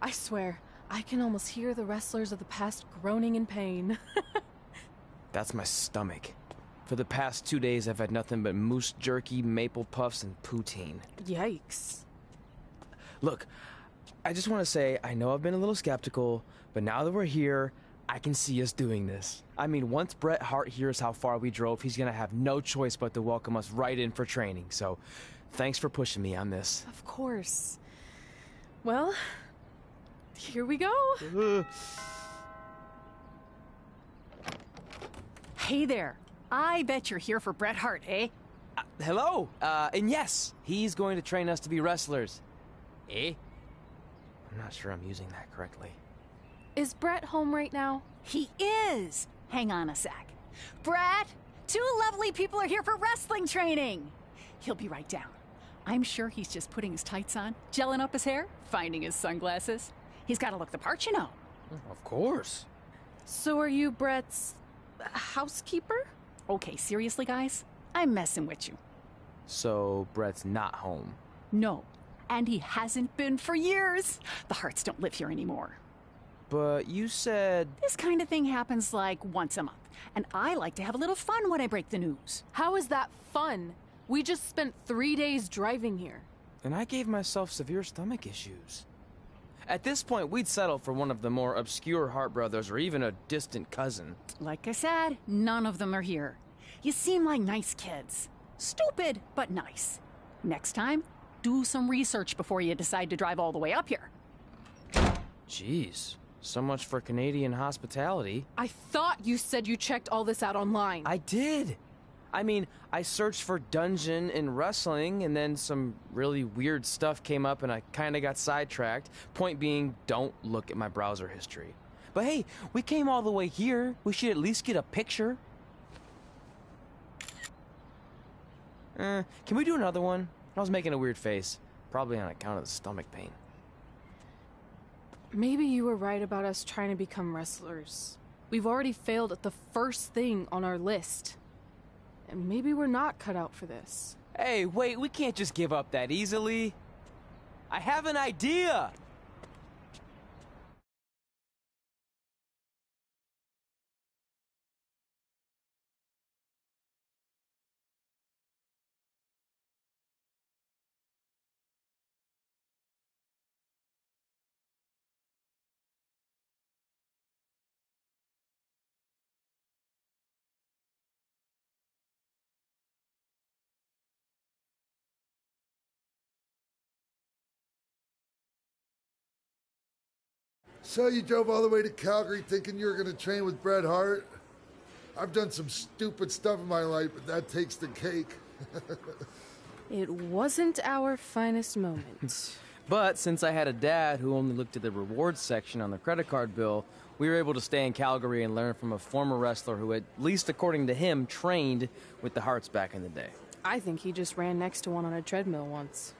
I swear, I can almost hear the wrestlers of the past groaning in pain. That's my stomach. For the past 2 days, I've had nothing but moose jerky, maple puffs, and poutine. Yikes. Look, I just want to say, I know I've been a little skeptical, but now that we're here, I can see us doing this. I mean, once Bret Hart hears how far we drove, he's gonna have no choice but to welcome us right in for training. So, thanks for pushing me on this. Of course. Well, here we go. Hey there. I bet you're here for Bret Hart, eh? Hello, and yes, he's going to train us to be wrestlers. Eh? I'm not sure I'm using that correctly. Is Bret home right now? He is. Hang on a sec. Bret, 2 lovely people are here for wrestling training. He'll be right down. I'm sure he's just putting his tights on, gelling up his hair, finding his sunglasses. He's got to look the part, you know. Of course. So are you Bret's housekeeper? Okay, seriously, guys? I'm messing with you. So, Bret's not home. No, and he hasn't been for years. The Harts don't live here anymore. But you said... This kind of thing happens like once a month, and I like to have a little fun when I break the news. How is that fun? We just spent 3 days driving here. And I gave myself severe stomach issues. At this point, we'd settle for one of the more obscure Hart brothers or even a distant cousin. Like I said, none of them are here. You seem like nice kids. Stupid, but nice. Next time, do some research before you decide to drive all the way up here. Jeez, so much for Canadian hospitality. I thought you said you checked all this out online. I did. I mean, I searched for dungeon in wrestling, and then some really weird stuff came up, and I kind of got sidetracked. Point being, don't look at my browser history. But hey, we came all the way here. We should at least get a picture. Can we do another one? I was making a weird face. Probably on account of the stomach pain. Maybe you were right about us trying to become wrestlers. We've already failed at the first thing on our list. And maybe we're not cut out for this. Hey, wait, we can't just give up that easily. I have an idea! So you drove all the way to Calgary thinking you were going to train with Bret Hart? I've done some stupid stuff in my life, but that takes the cake. It wasn't our finest moment. But since I had a dad who only looked at the rewards section on the credit card bill, we were able to stay in Calgary and learn from a former wrestler who, at least according to him, trained with the Harts back in the day. I think he just ran next to one on a treadmill once.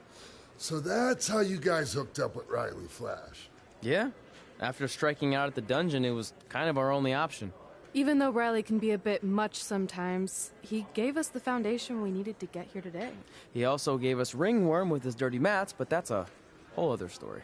So that's how you guys hooked up with Riley Flash. Yeah. After striking out at the dungeon, it was kind of our only option. Even though Riley can be a bit much sometimes, he gave us the foundation we needed to get here today. He also gave us Ringworm with his dirty mats, but that's a whole other story.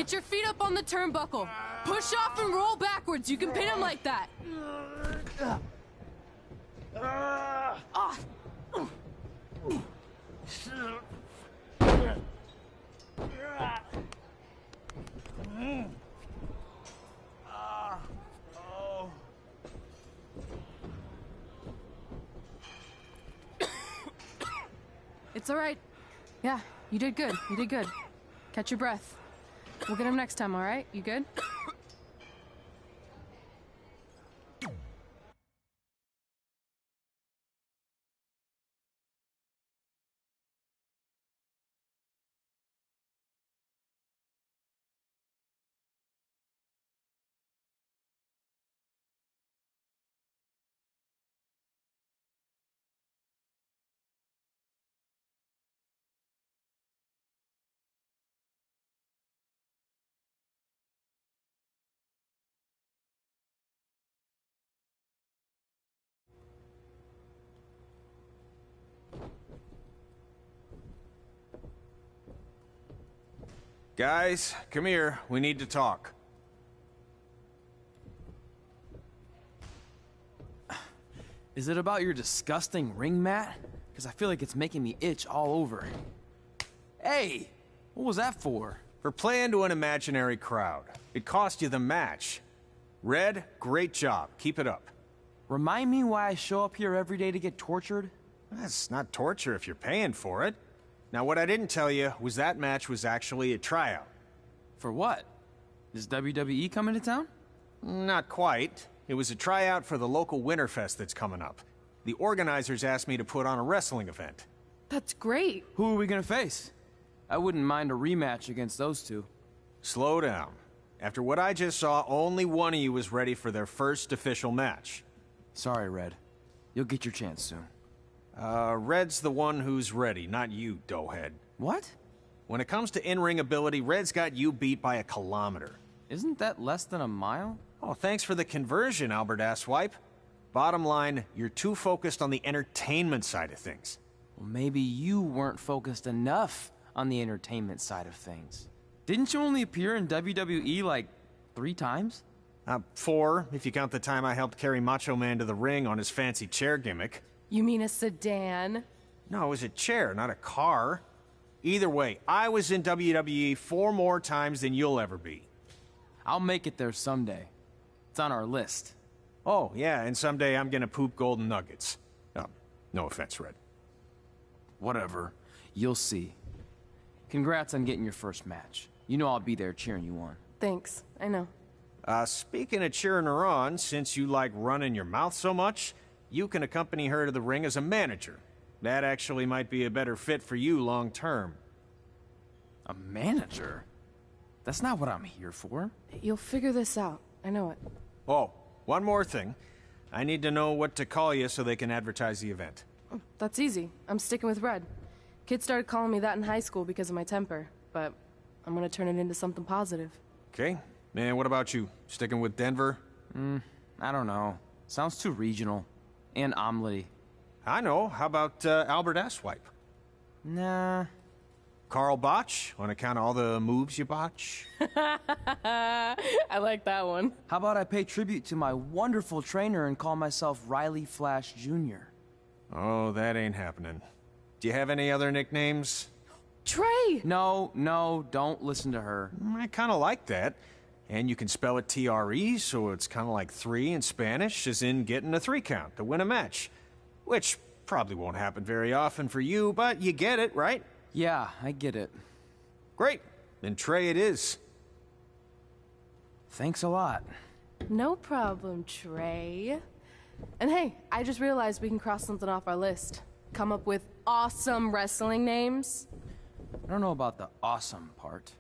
Get your feet up on the turnbuckle. Push off and roll backwards. You can pin him like that. Ah. It's all right. Yeah, you did good. You did good. Catch your breath. We'll get him next time, all right? You good? Guys, come here. We need to talk. Is it about your disgusting ring mat? Because I feel like it's making me itch all over. Hey! What was that for? For playing to an imaginary crowd. It cost you the match. Red, great job. Keep it up. Remind me why I show up here every day to get tortured? That's not torture if you're paying for it. Now, what I didn't tell you was that match was actually a tryout. For what? Is WWE coming to town? Not quite. It was a tryout for the local Winterfest that's coming up. The organizers asked me to put on a wrestling event. That's great. Who are we gonna face? I wouldn't mind a rematch against those two. Slow down. After what I just saw, only one of you was ready for their first official match. Sorry, Red. You'll get your chance soon. Red's the one who's ready, not you, doughhead. What? When it comes to in-ring ability, Red's got you beat by a kilometer. Isn't that less than a mile? Oh, thanks for the conversion, Albert Asswipe. Bottom line, you're too focused on the entertainment side of things. Well, maybe you weren't focused enough on the entertainment side of things. Didn't you only appear in WWE like 3 times? 4, if you count the time I helped carry Macho Man to the ring on his fancy chair gimmick. You mean a sedan? No, it was a chair, not a car. Either way, I was in WWE 4 more times than you'll ever be. I'll make it there someday. It's on our list. Oh, yeah, and someday I'm gonna poop golden nuggets. No offense, Red. Whatever. You'll see. Congrats on getting your first match. You know I'll be there cheering you on. Thanks. I know. Speaking of cheering her on, since you like running your mouth so much, you can accompany her to the ring as a manager. That actually might be a better fit for you long term. A manager? That's not what I'm here for. You'll figure this out. I know it. Oh, one more thing. I need to know what to call you so they can advertise the event. That's easy. I'm sticking with Red. Kids started calling me that in high school because of my temper, but I'm gonna turn it into something positive. Okay. And what about you? Sticking with Denver? I don't know. Sounds too regional. And omelette-y. I know. How about Albert Asswipe? Nah. Carl Botch, on account of all the moves you botch? I like that one. How about I pay tribute to my wonderful trainer and call myself Riley Flash Jr.? Oh, that ain't happening. Do you have any other nicknames? Trey! No, don't listen to her. I kind of like that. And you can spell it T-R-E, so it's kind of like 3 in Spanish, as in getting a 3 count to win a match. Which probably won't happen very often for you, but you get it, right? Yeah, I get it. Great. Then Trey it is. Thanks a lot. No problem, Trey. And hey, I just realized we can cross something off our list. Come up with awesome wrestling names. I don't know about the awesome part.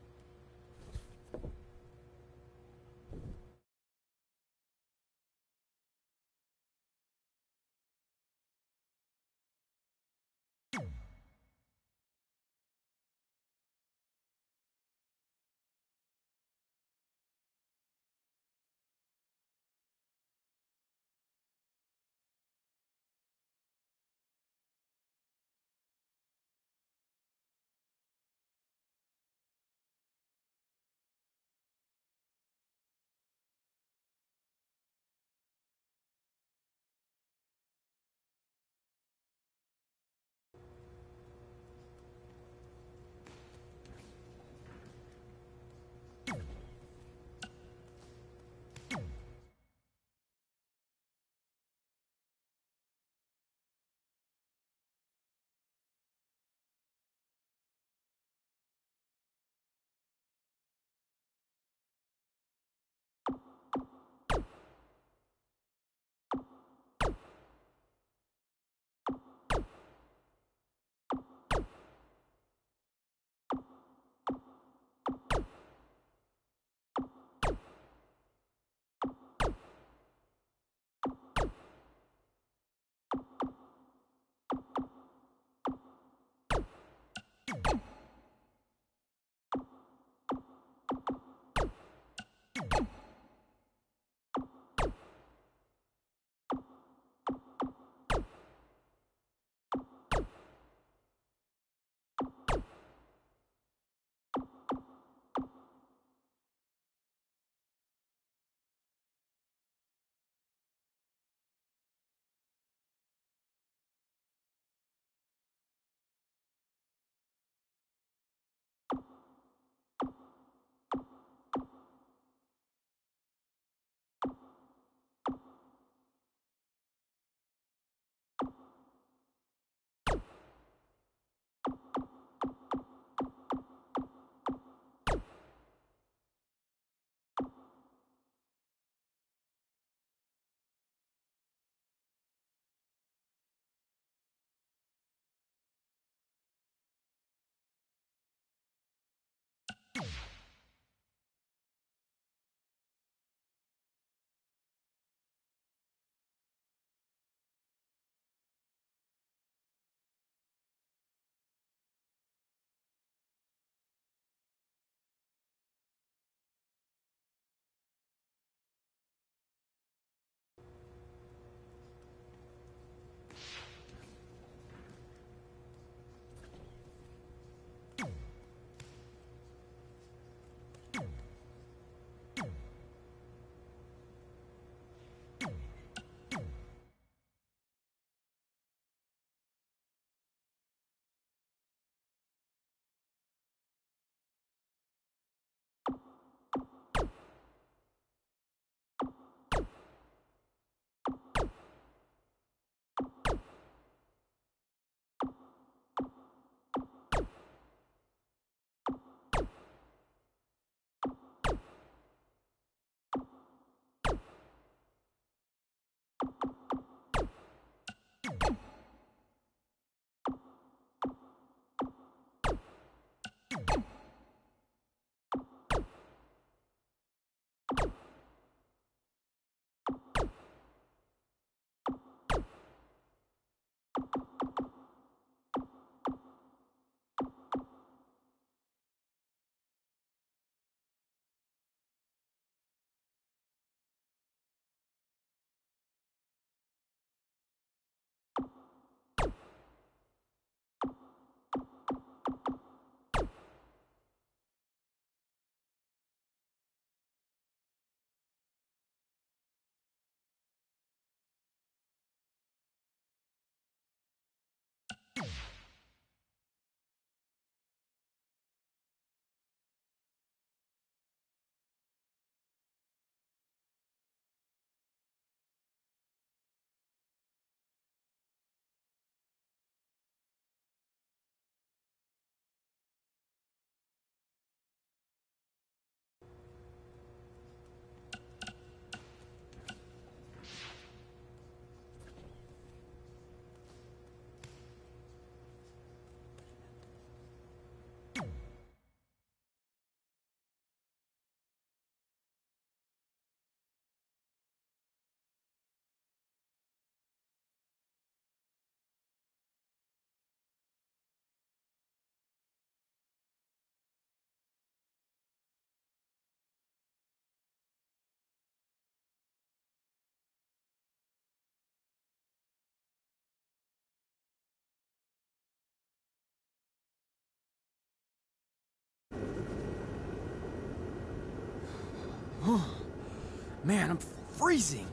Man, I'm freezing.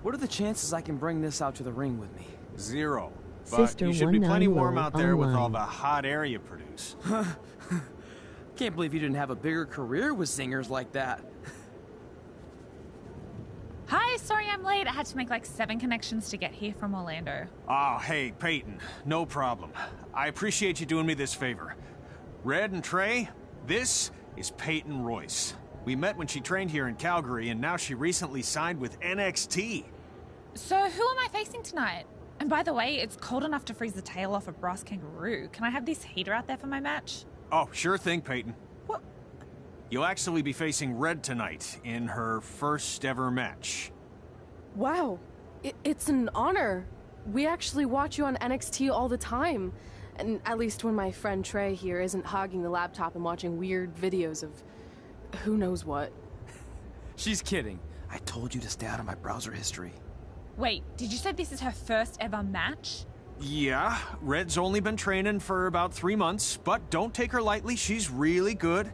What are the chances I can bring this out to the ring with me? 0. But Sister you should be plenty 19 warm low out there with all online. the hot air you produce. Can't believe you didn't have a bigger career with singers like that. Hi, sorry I'm late. I had to make like 7 connections to get here from Orlando. Oh, hey, Peyton. No problem. I appreciate you doing me this favor. Red and Trey, this is Peyton Royce. We met when she trained here in Calgary, and now she recently signed with NXT. So who am I facing tonight? And by the way, it's cold enough to freeze the tail off a brass kangaroo. Can I have this heater out there for my match? Oh, sure thing, Peyton. What? You'll actually be facing Red tonight in her first ever match. Wow, it's an honor. We actually watch you on NXT all the time. And at least when my friend Trey here isn't hogging the laptop and watching weird videos of who knows what. She's kidding. I told you to stay out of my browser history. Wait, did you say this is her first ever match? Yeah, Red's only been training for about 3 months, but don't take her lightly, she's really good.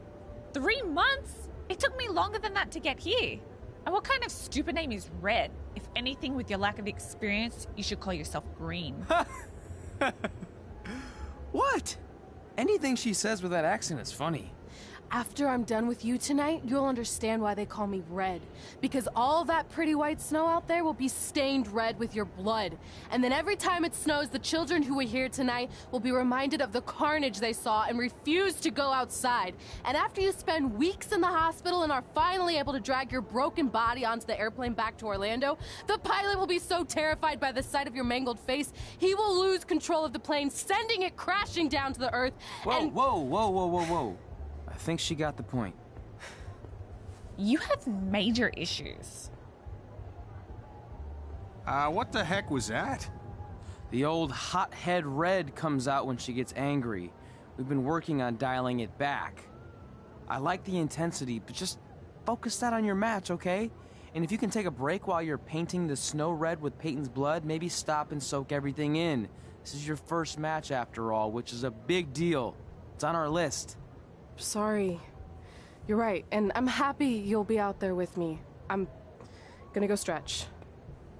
3 months? It took me longer than that to get here. And what kind of stupid name is Red? If anything, with your lack of experience, you should call yourself Green. What? Anything she says with that accent is funny. After I'm done with you tonight, you'll understand why they call me Red. Because all that pretty white snow out there will be stained red with your blood. And then every time it snows, the children who were here tonight will be reminded of the carnage they saw and refuse to go outside. And after you spend weeks in the hospital and are finally able to drag your broken body onto the airplane back to Orlando, the pilot will be so terrified by the sight of your mangled face, he will lose control of the plane, sending it crashing down to the earth. Whoa. I think she got the point. You have major issues. What the heck was that? The old hothead Red comes out when she gets angry. We've been working on dialing it back. I like the intensity, but just focus that on your match, okay? And if you can take a break while you're painting the snow red with Peyton's blood, maybe stop and soak everything in. This is your first match after all, which is a big deal. It's on our list. Sorry. You're right, and I'm happy you'll be out there with me. I'm gonna go stretch.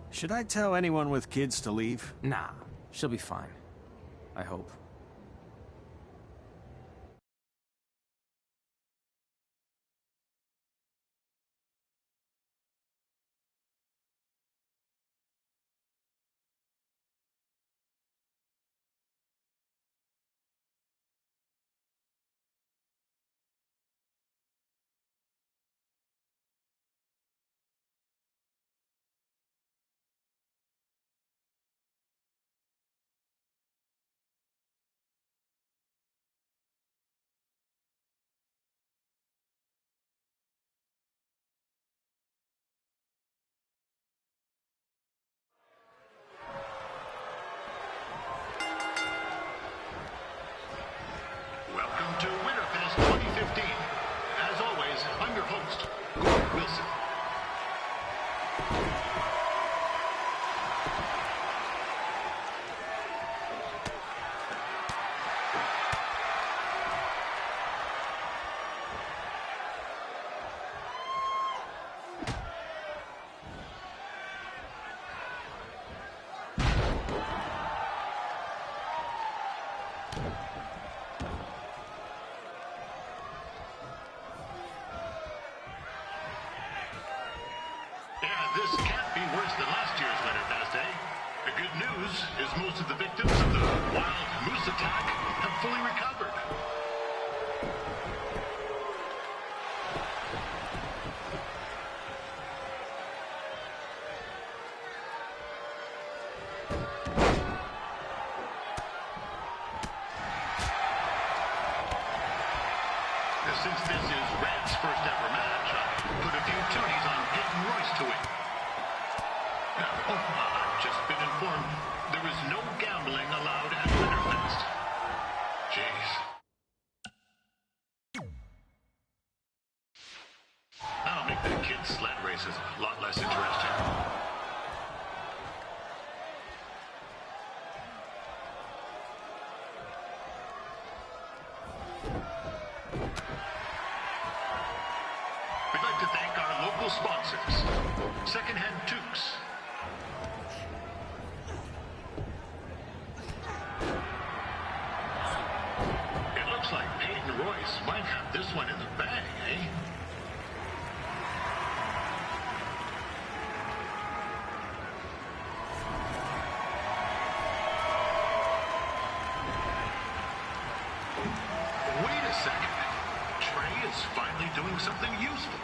Should I tell anyone with kids to leave? Nah, she'll be fine. I hope. Welcome to Winterfest 2015. As always, I'm your host, Gordon Wilson. This can't be worse than last year's Winterfest, eh? The good news is most of the victims of the wild moose attack have fully recovered. Since this is Red's first ever match, I put a few toonies on Peyton Royce to win. I've just been informed there is no gambling allowed at Winterfest. Jeez. That'll make the kids' sled races a lot less interesting. We'd like to thank our local sponsors. Secondhand Toques. It looks like Peyton Royce might have this one in the bag, eh? Wait a second. Trey is finally doing something useful.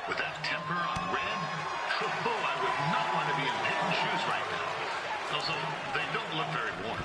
With that temper on Red, I would not want to be in Peyton's shoes right now. Also, they don't look very warm.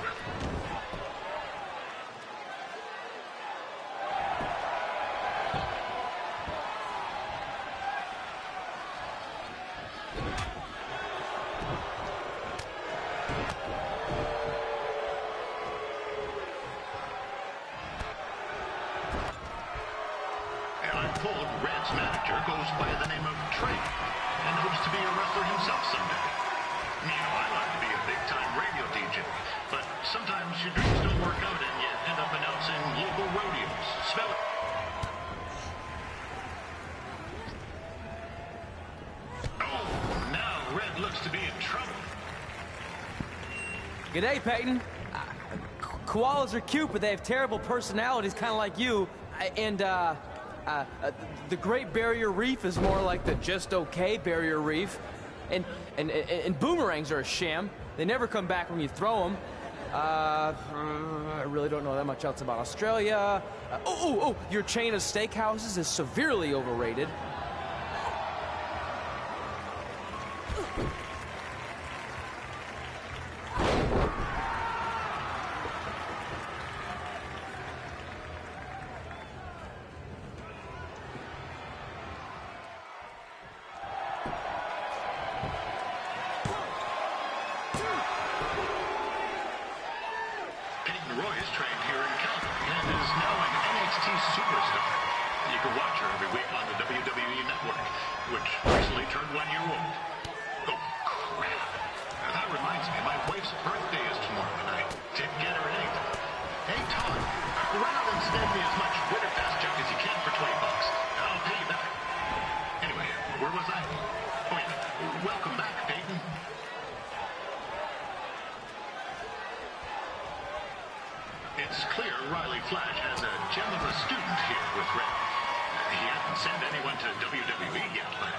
I'm told Red's manager goes by the name of Trey and hopes to be a wrestler himself someday. You know, I like to be a big-time radio DJ, but sometimes your dreams don't work out and you end up announcing local rodeos. Spell it. Oh, now Red looks to be in trouble. G'day, Peyton. Koalas are cute, but they have terrible personalities, kind of like you. The Great Barrier Reef is more like the just okay Barrier Reef. And boomerangs are a sham. They never come back when you throw them. I really don't know that much else about Australia. Your chain of steakhouses is severely overrated. Peyton Royce trained here in Calgary and is now an NXT superstar. You can watch her every week on the WWE Network, which recently turned 1 year old. Oh, crap. That reminds me, my wife's birthday is tomorrow, and I didn't get her anything. Hey, Todd, run out and snag me as much Winterfest junk as you can for $20. I'll pay you back. Anyway, where was I? Oh, yeah. Welcome back, Peyton. It's clear Riley Flash has a gem of a student here with Red. He hasn't sent anyone to WWE yet, but...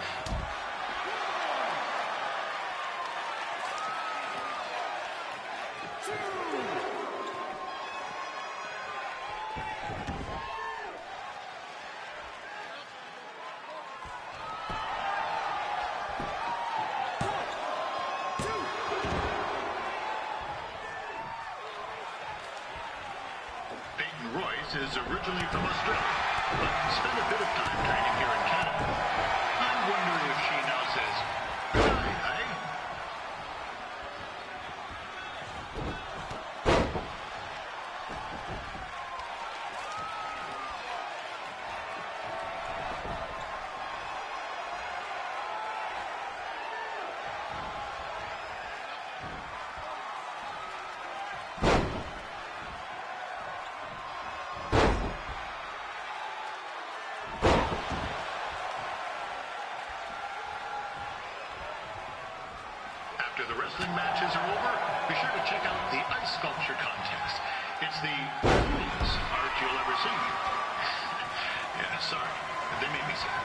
Peyton Royce is originally from Australia, but spent a bit of time training here in Canada. I wonder if she now says, "Good night, eh?" After the wrestling matches are over, be sure to check out the ice sculpture contest. It's the coolest art you'll ever see. Yeah, sorry. They made me sad.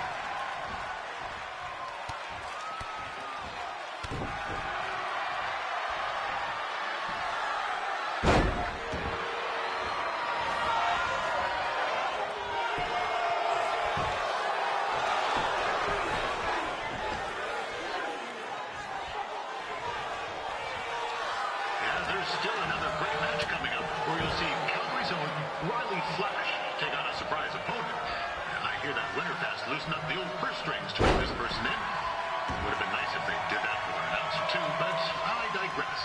There's still another great match coming up where you'll see Calgary's own Riley Flash take on a surprise opponent. And I hear that Winterfest loosened up the old purse strings to bring this person in. Would have been nice if they did that with our announcer too, but I digress.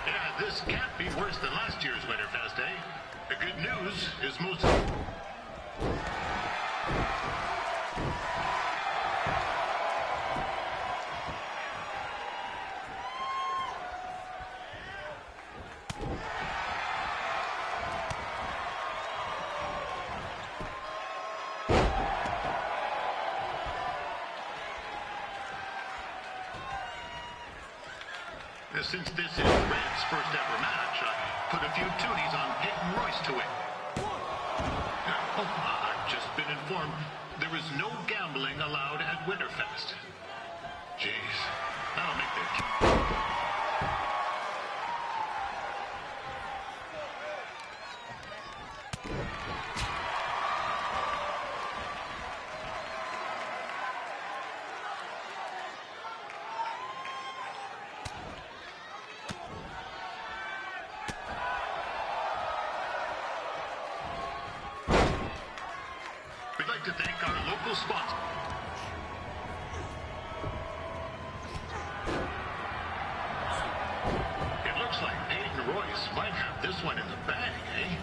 Yeah, this can't be worse than last year's Winterfest, eh? The good news is most... Since this is Red's first ever match, I put a few toonies on Peyton Royce to win. I've just been informed there is no gambling allowed at Winterfest. Jeez, that'll make the... We'd like to thank our local sponsor. It looks like Peyton Royce might have this one in the bag, eh?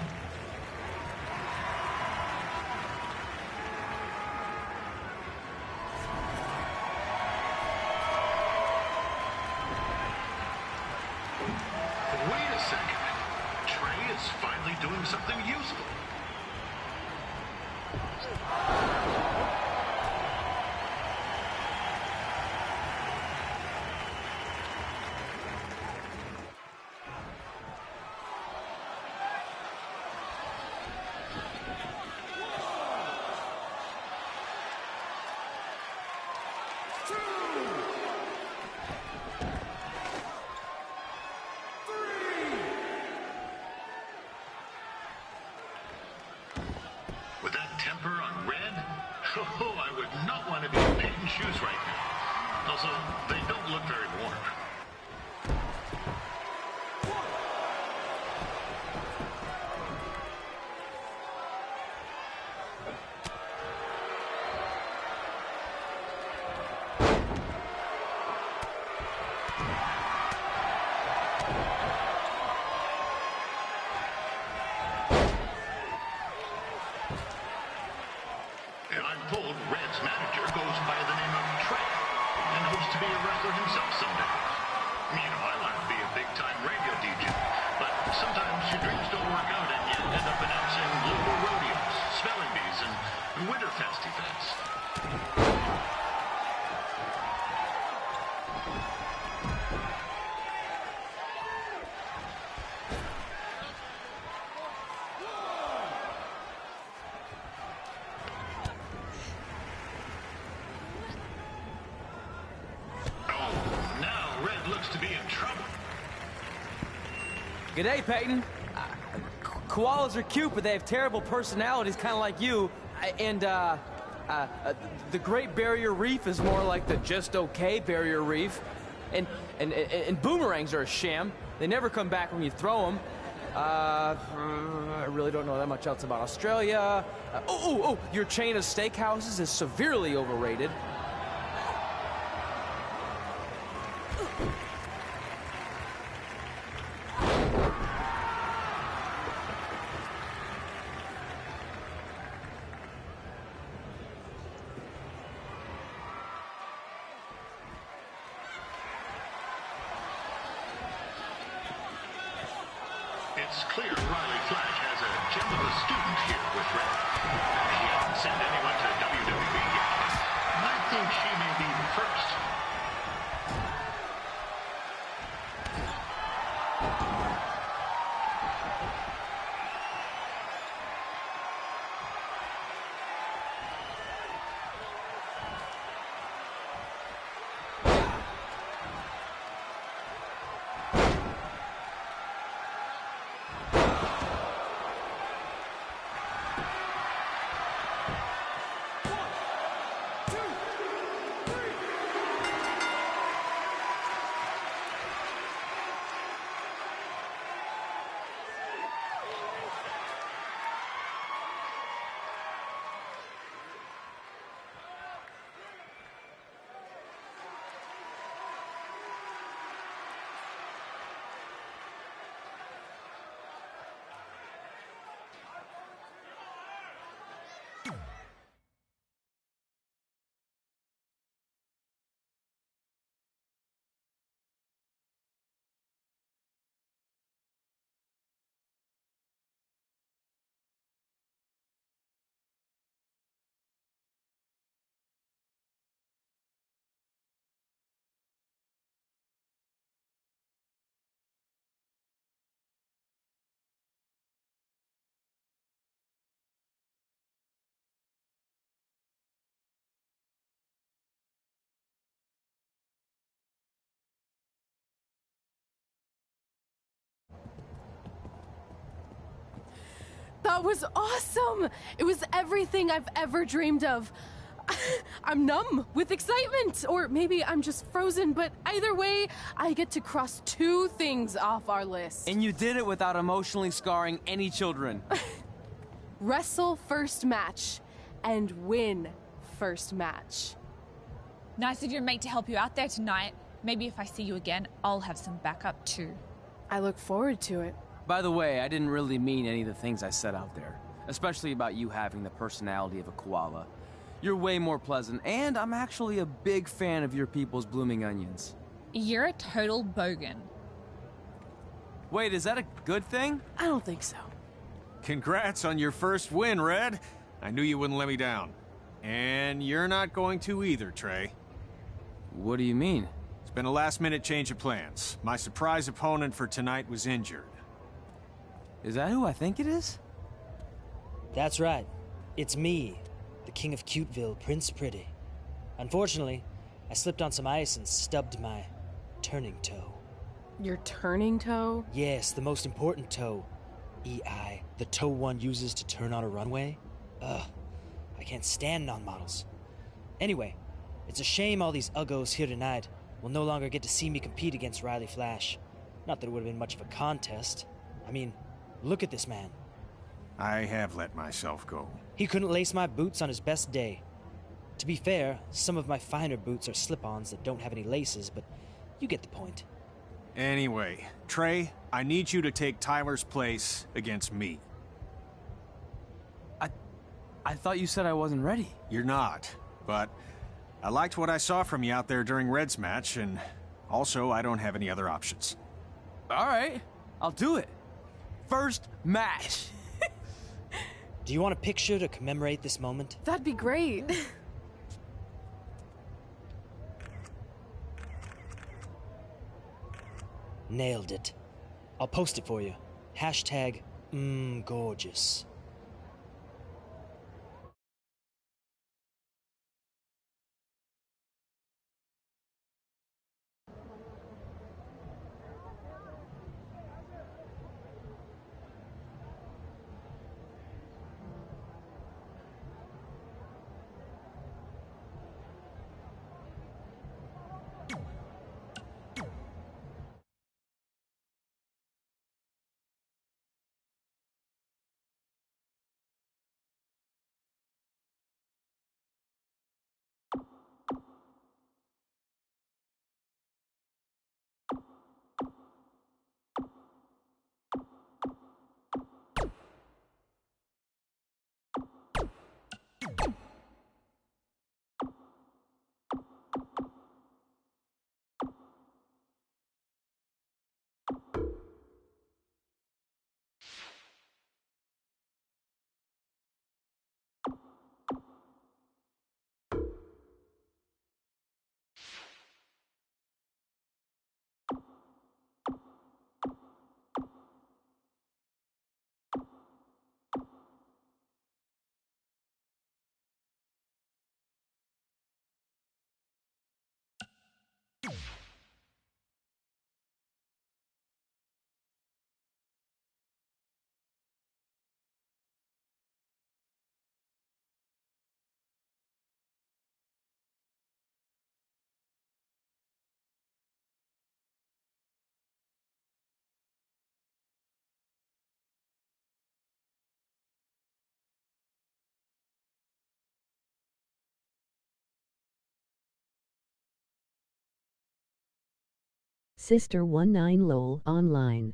Wait a second. Trey is finally doing something useful. With that temper on Red, oh, I would not want to be in Peyton's shoes right now. Also, they don't look very warm. And I'm told Red's manager goes by the name of Trey and hopes to be a wrestler himself someday. You know, I want to be a big-time radio DJ, but sometimes your dreams don't work out and you end up announcing local rodeos, spelling bees, and Winterfest events. To be in trouble. G'day, Peyton. Koalas are cute, but they have terrible personalities, kind of like you. The Great Barrier Reef is more like the just okay Barrier Reef. And boomerangs are a sham. They never come back when you throw them. I really don't know that much else about Australia. Your chain of steakhouses is severely overrated. It's clear Riley Flash has a gem of a student here with Red. She hasn't sent anyone to WWE yet. I think she may be the first. That was awesome! It was everything I've ever dreamed of. I'm numb with excitement, or maybe I'm just frozen, but either way, I get to cross 2 things off our list. And you did it without emotionally scarring any children. Wrestle first match and win first match. Nice of your mate to help you out there tonight. Maybe if I see you again, I'll have some backup too. I look forward to it. By the way, I didn't really mean any of the things I said out there, especially about you having the personality of a koala. You're way more pleasant, and I'm actually a big fan of your people's blooming onions. You're a total bogan. Wait, is that a good thing? I don't think so. Congrats on your first win, Red. I knew you wouldn't let me down. And you're not going to either, Trey. What do you mean? It's been a last-minute change of plans. My surprise opponent for tonight was injured. Is that who I think it is? That's right. It's me, the King of Cuteville, Prince Pretty. Unfortunately, I slipped on some ice and stubbed my turning toe. Your turning toe? Yes, the most important toe. EI, the toe one uses to turn on a runway. Ugh, I can't stand non-models. Anyway, it's a shame all these uggos here tonight will no longer get to see me compete against Riley Flash. Not that it would have been much of a contest. I mean, look at this man. I have let myself go. He couldn't lace my boots on his best day. To be fair, some of my finer boots are slip-ons that don't have any laces, but you get the point. Anyway, Trey, I need you to take Tyler's place against me. I thought you said I wasn't ready. You're not, but I liked what I saw from you out there during Red's match, and also I don't have any other options. All right, I'll do it. First match. Do you want a picture to commemorate this moment? That'd be great. Nailed it. I'll post it for you. Hashtag gorgeous. Sister 19 LOL online.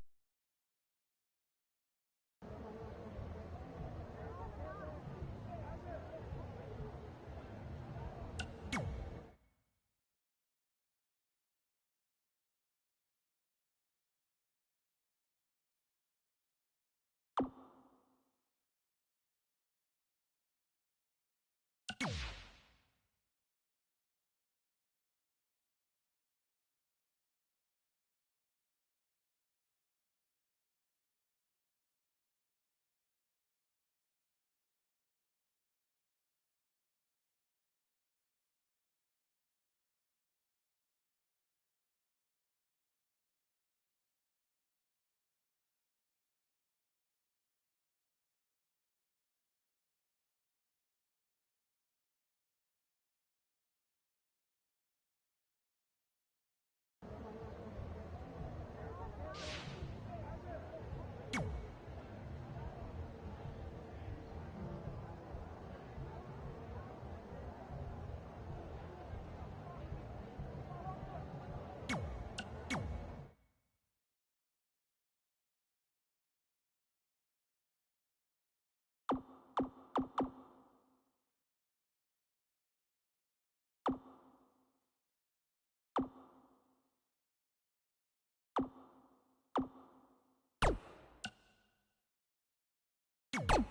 you